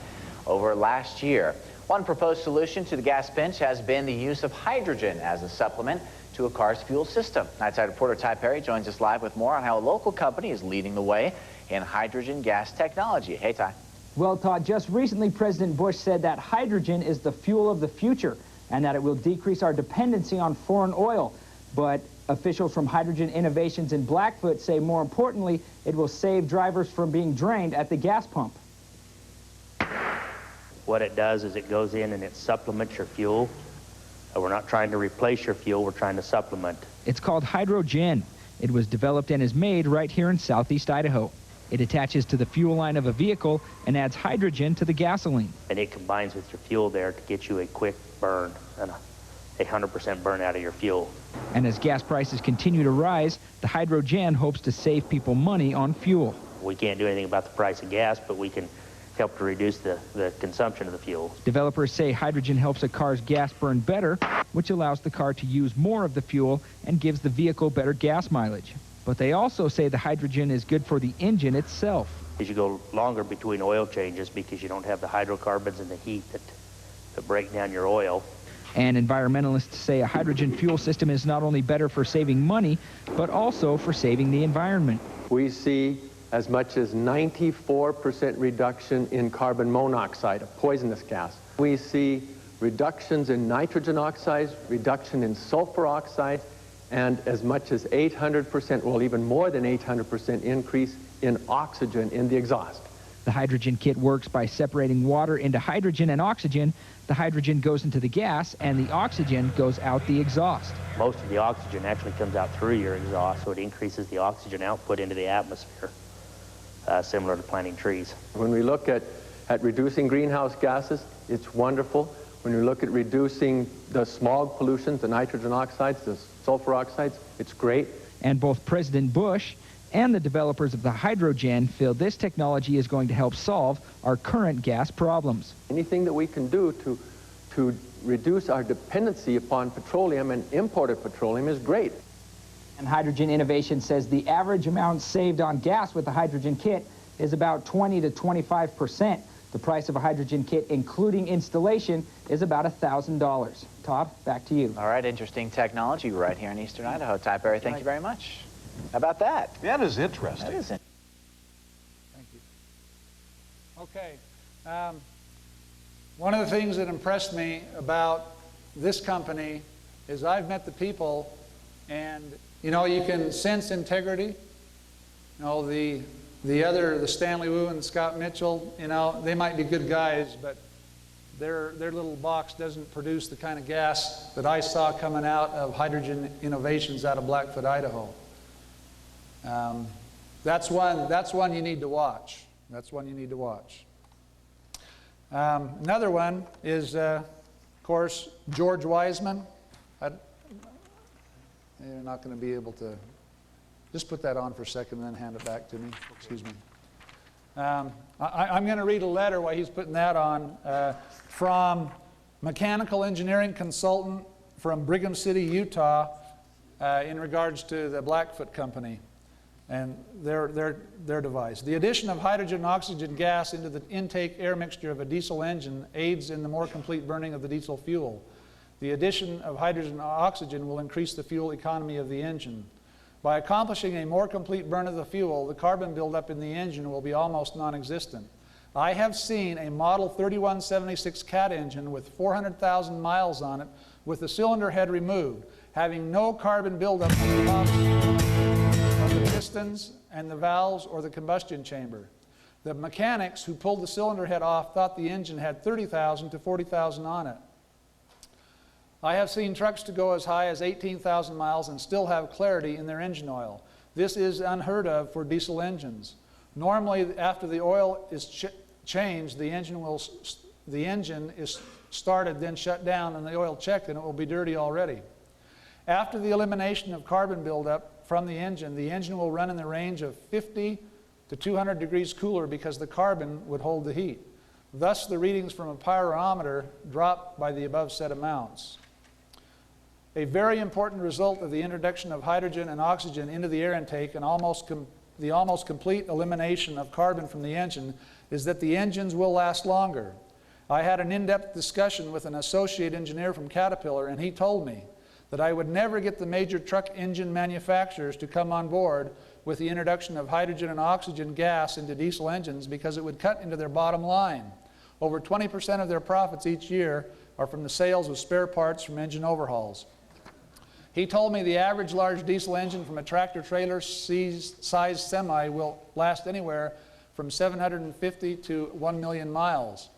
over last year. One proposed solution to the gas pinch has been the use of hydrogen as a supplement to a car's fuel system. Nightside reporter Ty Perry joins us live with more on how a local company is leading the way in hydrogen gas technology. Hey, Ty. Well, Todd, just recently President Bush said that hydrogen is the fuel of the future and that it will decrease our dependency on foreign oil. But officials from Hydrogen Innovations in Blackfoot say, more importantly, it will save drivers from being drained at the gas pump. What it does is it goes in and it supplements your fuel. We're not trying to replace your fuel, we're trying to supplement. It's called Hydrogen. It was developed and is made right here in southeast Idaho. It attaches to the fuel line of a vehicle and adds hydrogen to the gasoline. And it combines with your fuel there to get you a quick burn and a 100% burn out of your fuel. And as gas prices continue to rise, the Hydrogen hopes to save people money on fuel. We can't do anything about the price of gas, but we can help to reduce the consumption of the fuel. Developers say hydrogen helps a car's gas burn better, which allows the car to use more of the fuel and gives the vehicle better gas mileage. But they also say the hydrogen is good for the engine itself. As you go longer between oil changes because you don't have the hydrocarbons and the heat that break down your oil. And environmentalists say a hydrogen fuel system is not only better for saving money, but also for saving the environment. We see as much as 94% reduction in carbon monoxide, a poisonous gas. We see reductions in nitrogen oxides, reduction in sulfur oxides, and as much as 800%, well, even more than 800% increase in oxygen in the exhaust. The hydrogen kit works by separating water into hydrogen and oxygen. The hydrogen goes into the gas, and the oxygen goes out the exhaust. Most of the oxygen actually comes out through your exhaust, so it increases the oxygen output into the atmosphere, similar to planting trees. When we look at reducing greenhouse gases, it's wonderful. When we look at reducing the smog pollutions, the nitrogen oxides, the sulfur oxides, it's great. And both President Bush and the developers of the hydrogen feel this technology is going to help solve our current gas problems. Anything that we can do to reduce our dependency upon petroleum and imported petroleum is great. And Hydrogen Innovation says the average amount saved on gas with the hydrogen kit is about 20 to 25%. The price of a hydrogen kit, including installation, is about $1,000. Todd, back to you. All right, interesting technology right here in eastern Idaho. Ty Berry, thank you very much. How about that? That is interesting. That is interesting. Thank you. Okay. One of the things that impressed me about this company is I've met the people, and you know, you can sense integrity. You know, the Stanley Wu and Scott Mitchell, you know, they might be good guys, but their little box doesn't produce the kind of gas that I saw coming out of Hydrogen Innovations out of Blackfoot, Idaho. That's one you need to watch. That's one you need to watch. Another one is, of course, George Wiseman. You're not going to be able to. Just put that on for a second and then hand it back to me. Excuse me. I'm going to read a letter while he's putting that on from mechanical engineering consultant from Brigham City, Utah, in regards to the Blackfoot Company and their device. The addition of hydrogen and oxygen gas into the intake air mixture of a diesel engine aids in the more complete burning of the diesel fuel. The addition of hydrogen and oxygen will increase the fuel economy of the engine. By accomplishing a more complete burn of the fuel, the carbon buildup in the engine will be almost non-existent. I have seen a Model 3176 Cat engine with 400,000 miles on it with the cylinder head removed, having no carbon buildup on the top of the pistons and the valves or the combustion chamber. The mechanics who pulled the cylinder head off thought the engine had 30,000 to 40,000 on it. I have seen trucks to go as high as 18,000 miles and still have clarity in their engine oil. This is unheard of for diesel engines. Normally, after the oil is changed, the engine is started, then shut down, and the oil checked, and it will be dirty already. After the elimination of carbon buildup from the engine will run in the range of 50 to 200 degrees cooler because the carbon would hold the heat. Thus, the readings from a pyrometer drop by the above said amounts. A very important result of the introduction of hydrogen and oxygen into the air intake and the almost complete elimination of carbon from the engine is that the engines will last longer. I had an in-depth discussion with an associate engineer from Caterpillar, and he told me that I would never get the major truck engine manufacturers to come on board with the introduction of hydrogen and oxygen gas into diesel engines because it would cut into their bottom line. Over 20% of their profits each year are from the sales of spare parts from engine overhauls. He told me the average large diesel engine from a tractor-trailer size semi will last anywhere from 750 to 1 million miles.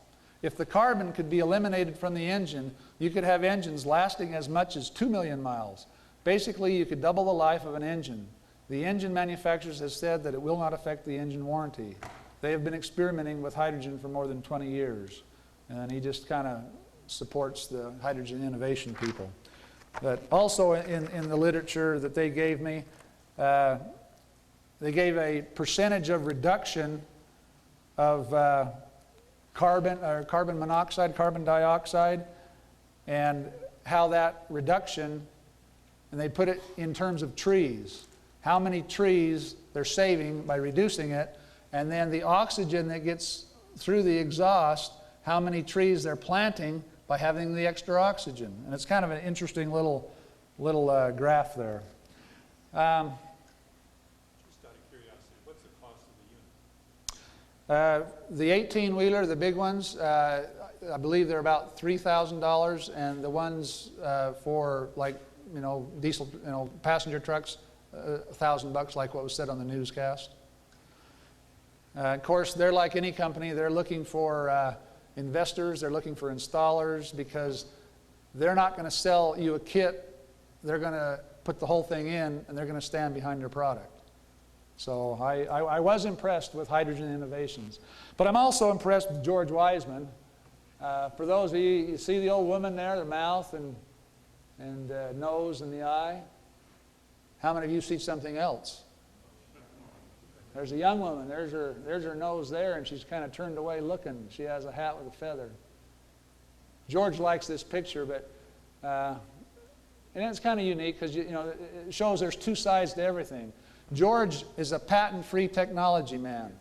If the carbon could be eliminated from the engine, you could have engines lasting as much as 2 million miles. Basically, you could double the life of an engine. The engine manufacturers have said that it will not affect the engine warranty. They have been experimenting with hydrogen for more than 20 years. And he just kind of supports the hydrogen innovation people. But also in the literature that they gave me, they gave a percentage of reduction of carbon monoxide, carbon dioxide, and how that reduction, and they put it in terms of trees. How many trees they're saving by reducing it, and then the oxygen that gets through the exhaust, how many trees they're planting by having the extra oxygen. And it's kind of an interesting little graph there. Just out of curiosity, what's the cost of the The 18-wheeler, the big ones, I believe they're about $3,000, and the ones for like, diesel, passenger trucks, $1,000, like what was said on the newscast. Of course, they're like any company. They're looking for investors. They're looking for installers, because they're not going to sell you a kit. They're going to put the whole thing in, and they're going to stand behind their product. So I was impressed with Hydrogen Innovations. But I'm also impressed with George Wiseman. For those of you see the old woman there, the mouth and nose and the eye? How many of you see something else? There's a young woman. There's her nose there, and she's kind of turned away looking. She has a hat with a feather. George likes this picture, but and it's kind of unique because it shows there's two sides to everything. George is a patent-free technology man.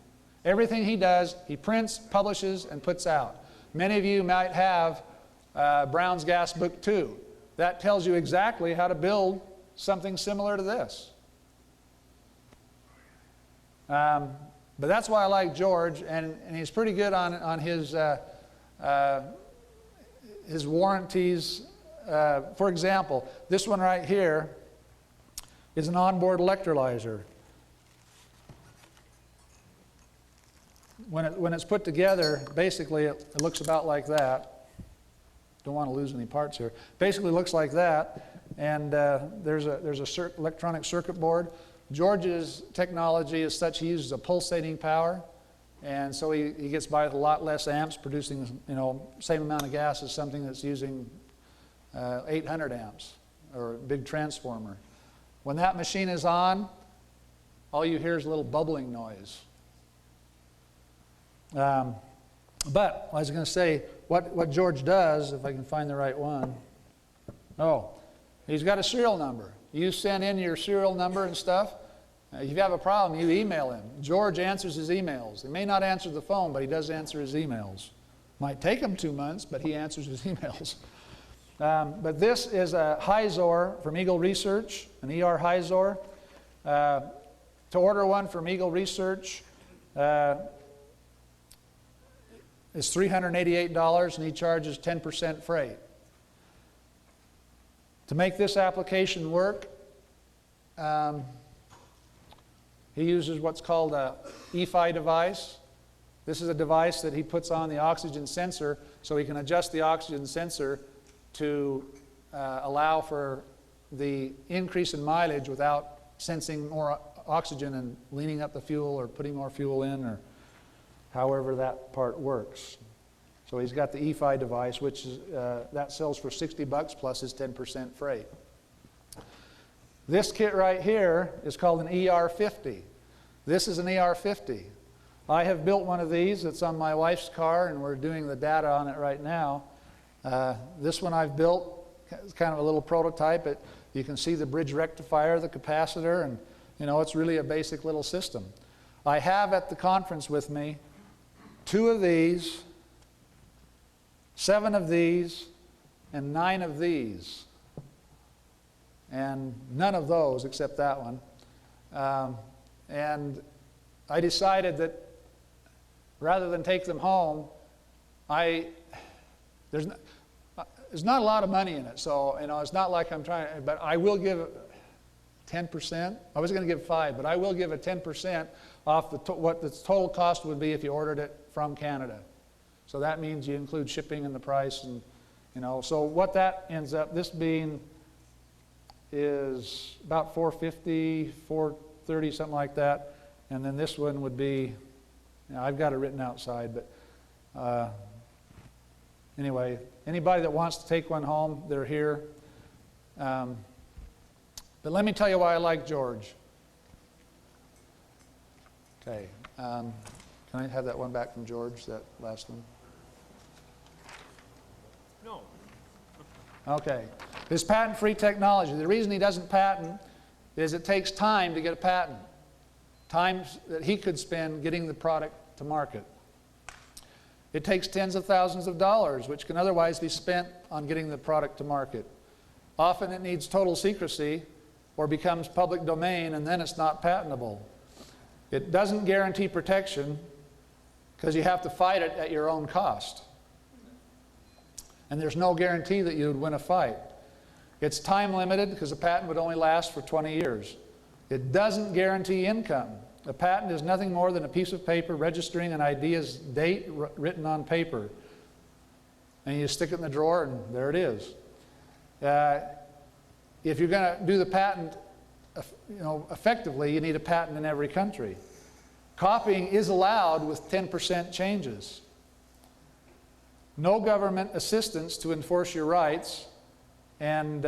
Everything he does, he prints, publishes, and puts out. Many of you might have Brown's Gas Book 2. That tells you exactly how to build something similar to this. But that's why I like George, and he's pretty good on his warranties. For example, this one right here is an onboard electrolyzer. When it's put together, basically it looks about like that. Don't want to lose any parts here. Basically looks like that, and there's a electronic circuit board. George's technology is such he uses a pulsating power, and so he gets by with a lot less amps, producing same amount of gas as something that's using 800 amps or a big transformer. When that machine is on, all you hear is a little bubbling noise. But I was going to say, what George does, if I can find the right one. Oh, he's got a serial number. You send in your serial number and stuff. If you have a problem, you email him. George answers his emails. He may not answer the phone, but he does answer his emails. Might take him 2 months, but he answers his emails. But this is a Hyzor from Eagle Research, an ER Hyzor. To order one from Eagle Research is $388, and he charges 10% freight. To make this application work, he uses what's called a EFI device. This is a device that he puts on the oxygen sensor so he can adjust the oxygen sensor to allow for the increase in mileage without sensing more oxygen and leaning up the fuel or putting more fuel in, or however that part works. So he's got the EFI device, which is, that sells for $60 plus his 10% freight. This kit right here is called an ER50. This is an ER50. I have built one of these. It's on my wife's car, and we're doing the data on it right now. This one I've built. It's kind of a little prototype. You can see the bridge rectifier, the capacitor, and it's really a basic little system. I have at the conference with me 2 of these, 7 of these, and 9 of these. And none of those except that one. And I decided that rather than take them home, there's not a lot of money in it, so it's not like I'm trying, but I will give 10%. I was going to give 5, but I will give a 10% off what the total cost would be if you ordered it from Canada. So that means you include shipping in the price, and so what that ends up, this being is about $450, $430, something like that, and then this one would be, I've got it written outside, but anyway, anybody that wants to take one home, they're here. But let me tell you why I like George. Okay, can I have that one back from George, that last one? No. Okay. This patent-free technology, the reason he doesn't patent is it takes time to get a patent. Time that he could spend getting the product to market. It takes tens of thousands of dollars, which can otherwise be spent on getting the product to market. Often it needs total secrecy or becomes public domain, and then it's not patentable. It doesn't guarantee protection, because you have to fight it at your own cost. And there's no guarantee that you would win a fight. It's time limited because a patent would only last for 20 years. It doesn't guarantee income. A patent is nothing more than a piece of paper registering an idea's date written on paper. And you stick it in the drawer and there it is. If you're going to do the patent effectively, you need a patent in every country. Copying is allowed with 10% changes. No government assistance to enforce your rights, and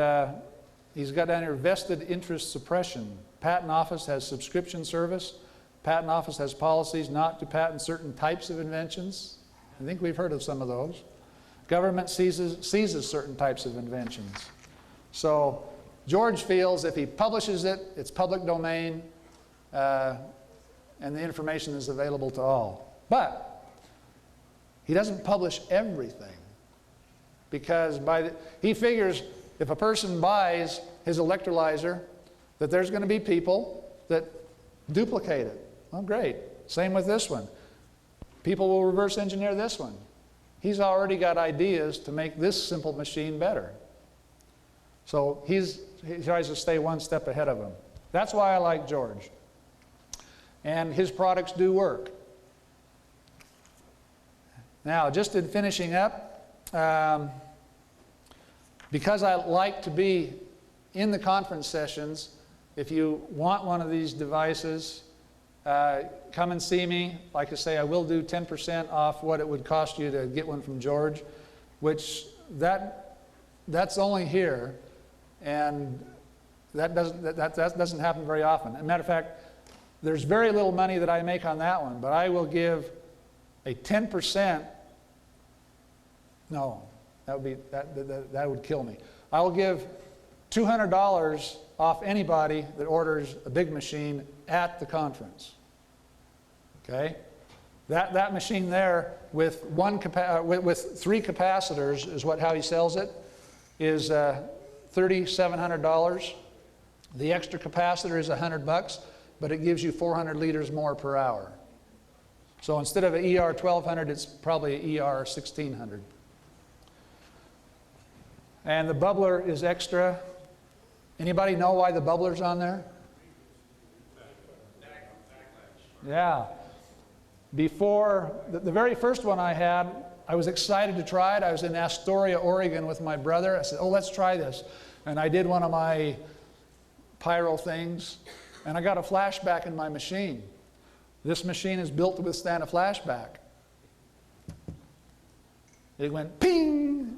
he's got down here vested interest suppression. Patent Office has subscription service. Patent Office has policies not to patent certain types of inventions. I think we've heard of some of those. Government seizes certain types of inventions. So George feels if he publishes it, it's public domain, and the information is available to all. But he doesn't publish everything, because he figures if a person buys his electrolyzer, that there's going to be people that duplicate it. Oh, great. Same with this one. People will reverse engineer this one. He's already got ideas to make this simple machine better. So he tries to stay one step ahead of him. That's why I like George. And his products do work. Now, just in finishing up, because I like to be in the conference sessions, if you want one of these devices, come and see me. Like I say, I will do 10% off what it would cost you to get one from George, which that's only here, and that doesn't happen very often. As a matter of fact, there's very little money that I make on that one, but I will give a 10%. No, that would kill me. I will give $200 off anybody that orders a big machine at the conference. Okay, that machine there with with 3 capacitors is how he sells it, is $3,700. The extra capacitor is $100, but it gives you 400 liters more per hour. So instead of an ER 1200, it's probably an ER 1600. And the bubbler is extra. Anybody know why the bubbler's on there? Yeah. Before, the very first one I had, I was excited to try it. I was in Astoria, Oregon with my brother. I said, oh, let's try this. And I did one of my pyro things, and I got a flashback in my machine. This machine is built to withstand a flashback. It went ping,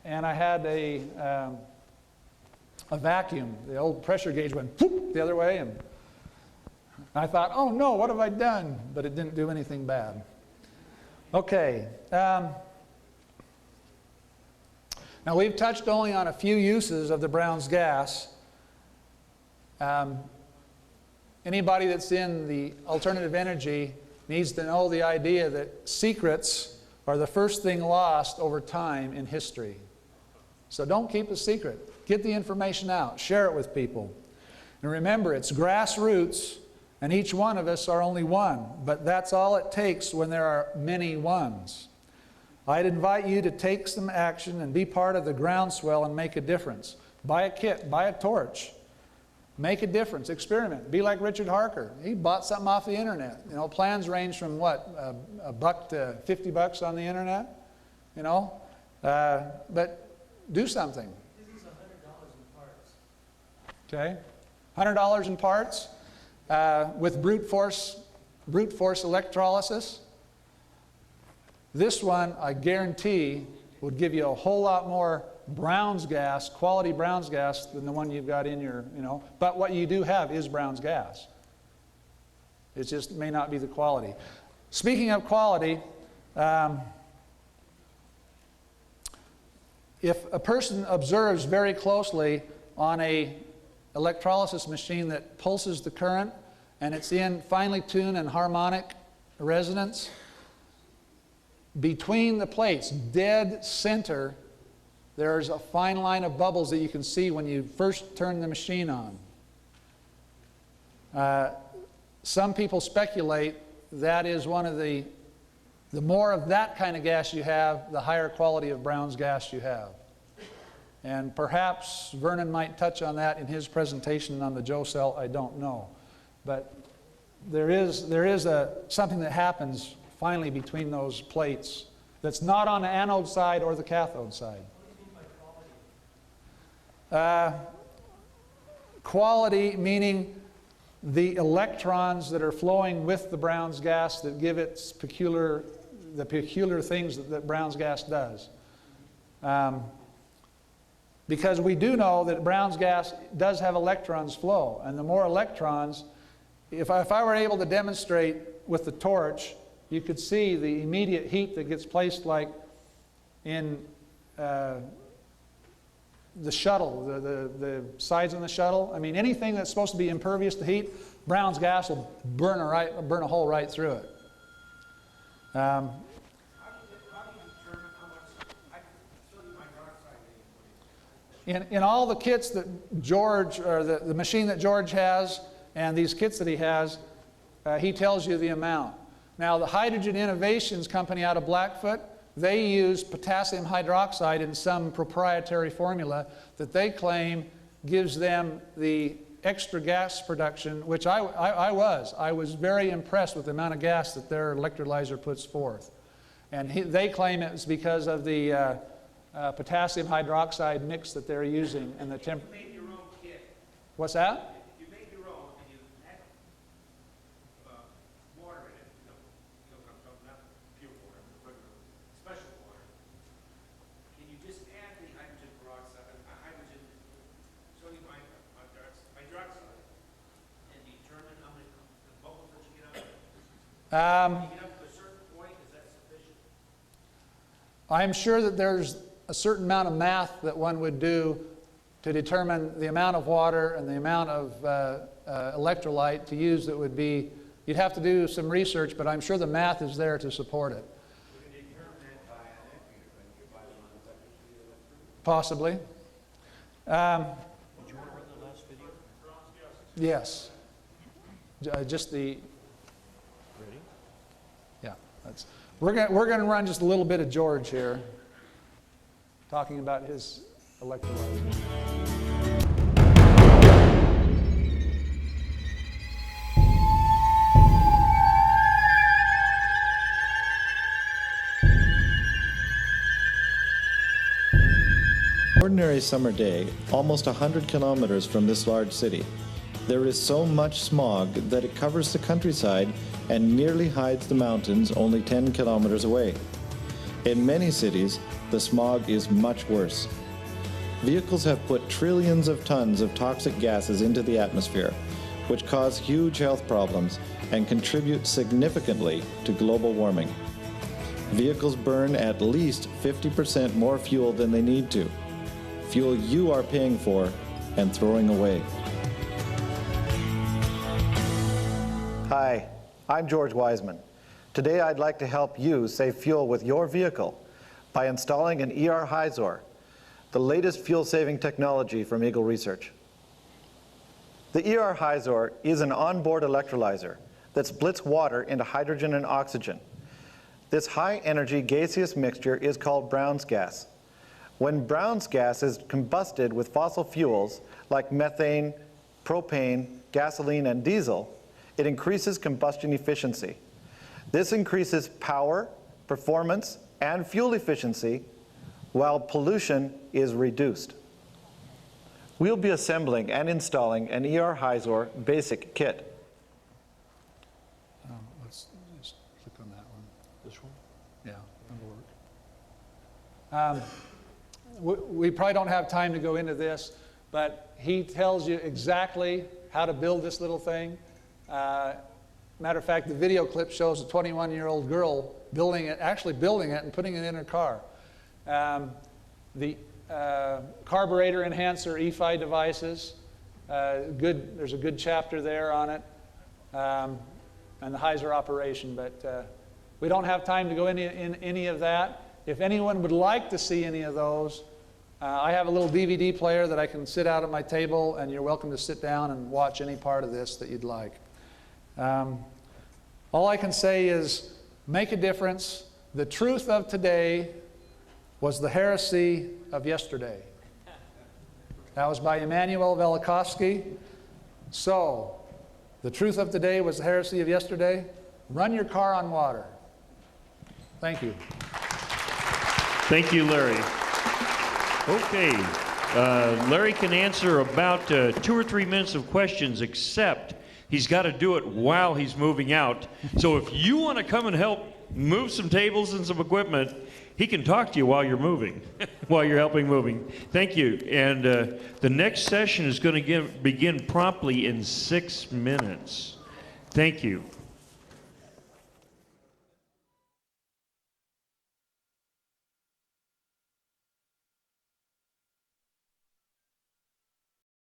and I had a vacuum. The old pressure gauge went whoop the other way, and I thought, oh no, what have I done? But it didn't do anything bad. Okay. Now we've touched only on a few uses of the Brown's gas. Anybody that's in the alternative energy needs to know the idea that secrets are the first thing lost over time in history. So don't keep a secret. Get the information out. Share it with people. And remember, it's grassroots, and each one of us are only one. But that's all it takes when there are many ones. I'd invite you to take some action and be part of the groundswell and make a difference. Buy a kit. Buy a torch. Make a difference. Experiment. Be like Richard Harker. He bought something off the internet. You know, plans range from what, $1 to $50 on the internet. You know, but do something. This is $100 in parts. Okay, $100 in parts with brute force electrolysis. This one, I guarantee, would give you a whole lot more Brown's gas, quality Brown's gas, than the one you've got in your, you know. But what you do have is Brown's gas. It just may not be the quality. Speaking of quality, if a person observes very closely on a electrolysis machine that pulses the current and it's in finely tuned and harmonic resonance, between the plates, dead center, there's a fine line of bubbles that you can see when you first turn the machine on. Some people speculate that is one of the The more of that kind of gas you have, the higher quality of Brown's gas you have. And perhaps Vernon might touch on that in his presentation on the Joe cell, I don't know. But there is something that happens finally between those plates that's not on the anode side or the cathode side. Quality meaning the electrons that are flowing with the Brown's gas that give it the peculiar things that Brown's gas does. Because we do know that Brown's gas does have electrons flow, and the more electrons, if I were able to demonstrate with the torch, you could see the immediate heat that gets placed like in the shuttle, the sides of the shuttle. I mean, anything that's supposed to be impervious to heat, Brown's gas will burn a hole right through it. In all the kits that George, or the machine that George has, and these kits that he has, he tells you the amount. Now, the Hydrogen Innovations company out of Blackfoot, they use potassium hydroxide in some proprietary formula that they claim gives them the extra gas production, which I was very impressed with the amount of gas that their electrolyzer puts forth. And they claim it's because of the potassium hydroxide mix that they're using and the temp. You made your own kit. What's that? You made your own, and you had water in it. Not pure water, but regular, special water. Can you just add the hydrogen peroxide, hydrogen sodium hydroxide, and determine how many bubbles that you get out of it? When you get up to a certain point, is that sufficient? I'm sure that there's a certain amount of math that one would do to determine the amount of water and the amount of electrolyte to use that would be, you'd have to do some research, but I'm sure the math is there to support it. Possibly. Did you want to run the last video? Yes. Just the... Ready? Yeah. We're going to run just a little bit of George here, talking about his electrolyzer. Ordinary summer day, almost 100 kilometers from this large city, there is so much smog that it covers the countryside and nearly hides the mountains only 10 kilometers away. In many cities, the smog is much worse. Vehicles have put trillions of tons of toxic gases into the atmosphere, which cause huge health problems and contribute significantly to global warming. Vehicles burn at least 50% more fuel than they need to. Fuel you are paying for and throwing away. Hi, I'm George Wiseman. Today I'd like to help you save fuel with your vehicle by installing an ER Hyzor, the latest fuel-saving technology from Eagle Research. The ER Hyzor is an onboard electrolyzer that splits water into hydrogen and oxygen. This high-energy gaseous mixture is called Brown's gas. When Brown's gas is combusted with fossil fuels like methane, propane, gasoline, and diesel, it increases combustion efficiency. This increases power, performance, and fuel efficiency, while pollution is reduced. We'll be assembling and installing an ER Hyzor basic kit. Let's just click on that one. This one? Yeah, that'll work. We probably don't have time to go into this, but he tells you exactly how to build this little thing. Matter of fact, the video clip shows a 21-year-old girl actually building it and putting it in her car. The carburetor enhancer EFI devices, there's a good chapter there on it, and the Hyzor operation, but we don't have time to go into any of that. If anyone would like to see any of those, I have a little DVD player that I can sit out at my table, and you're welcome to sit down and watch any part of this that you'd like. All I can say is make a difference. The truth of today was the heresy of yesterday. That was by Immanuel Velikovsky. So, the truth of today was the heresy of yesterday. Run your car on water. Thank you. Thank you, Larry. Okay. Larry can answer about 2 or 3 minutes of questions, except he's got to do it while he's moving out. So if you want to come and help move some tables and some equipment, he can talk to you while you're moving, while you're helping moving. Thank you. And the next session is going to begin promptly in 6 minutes. Thank you.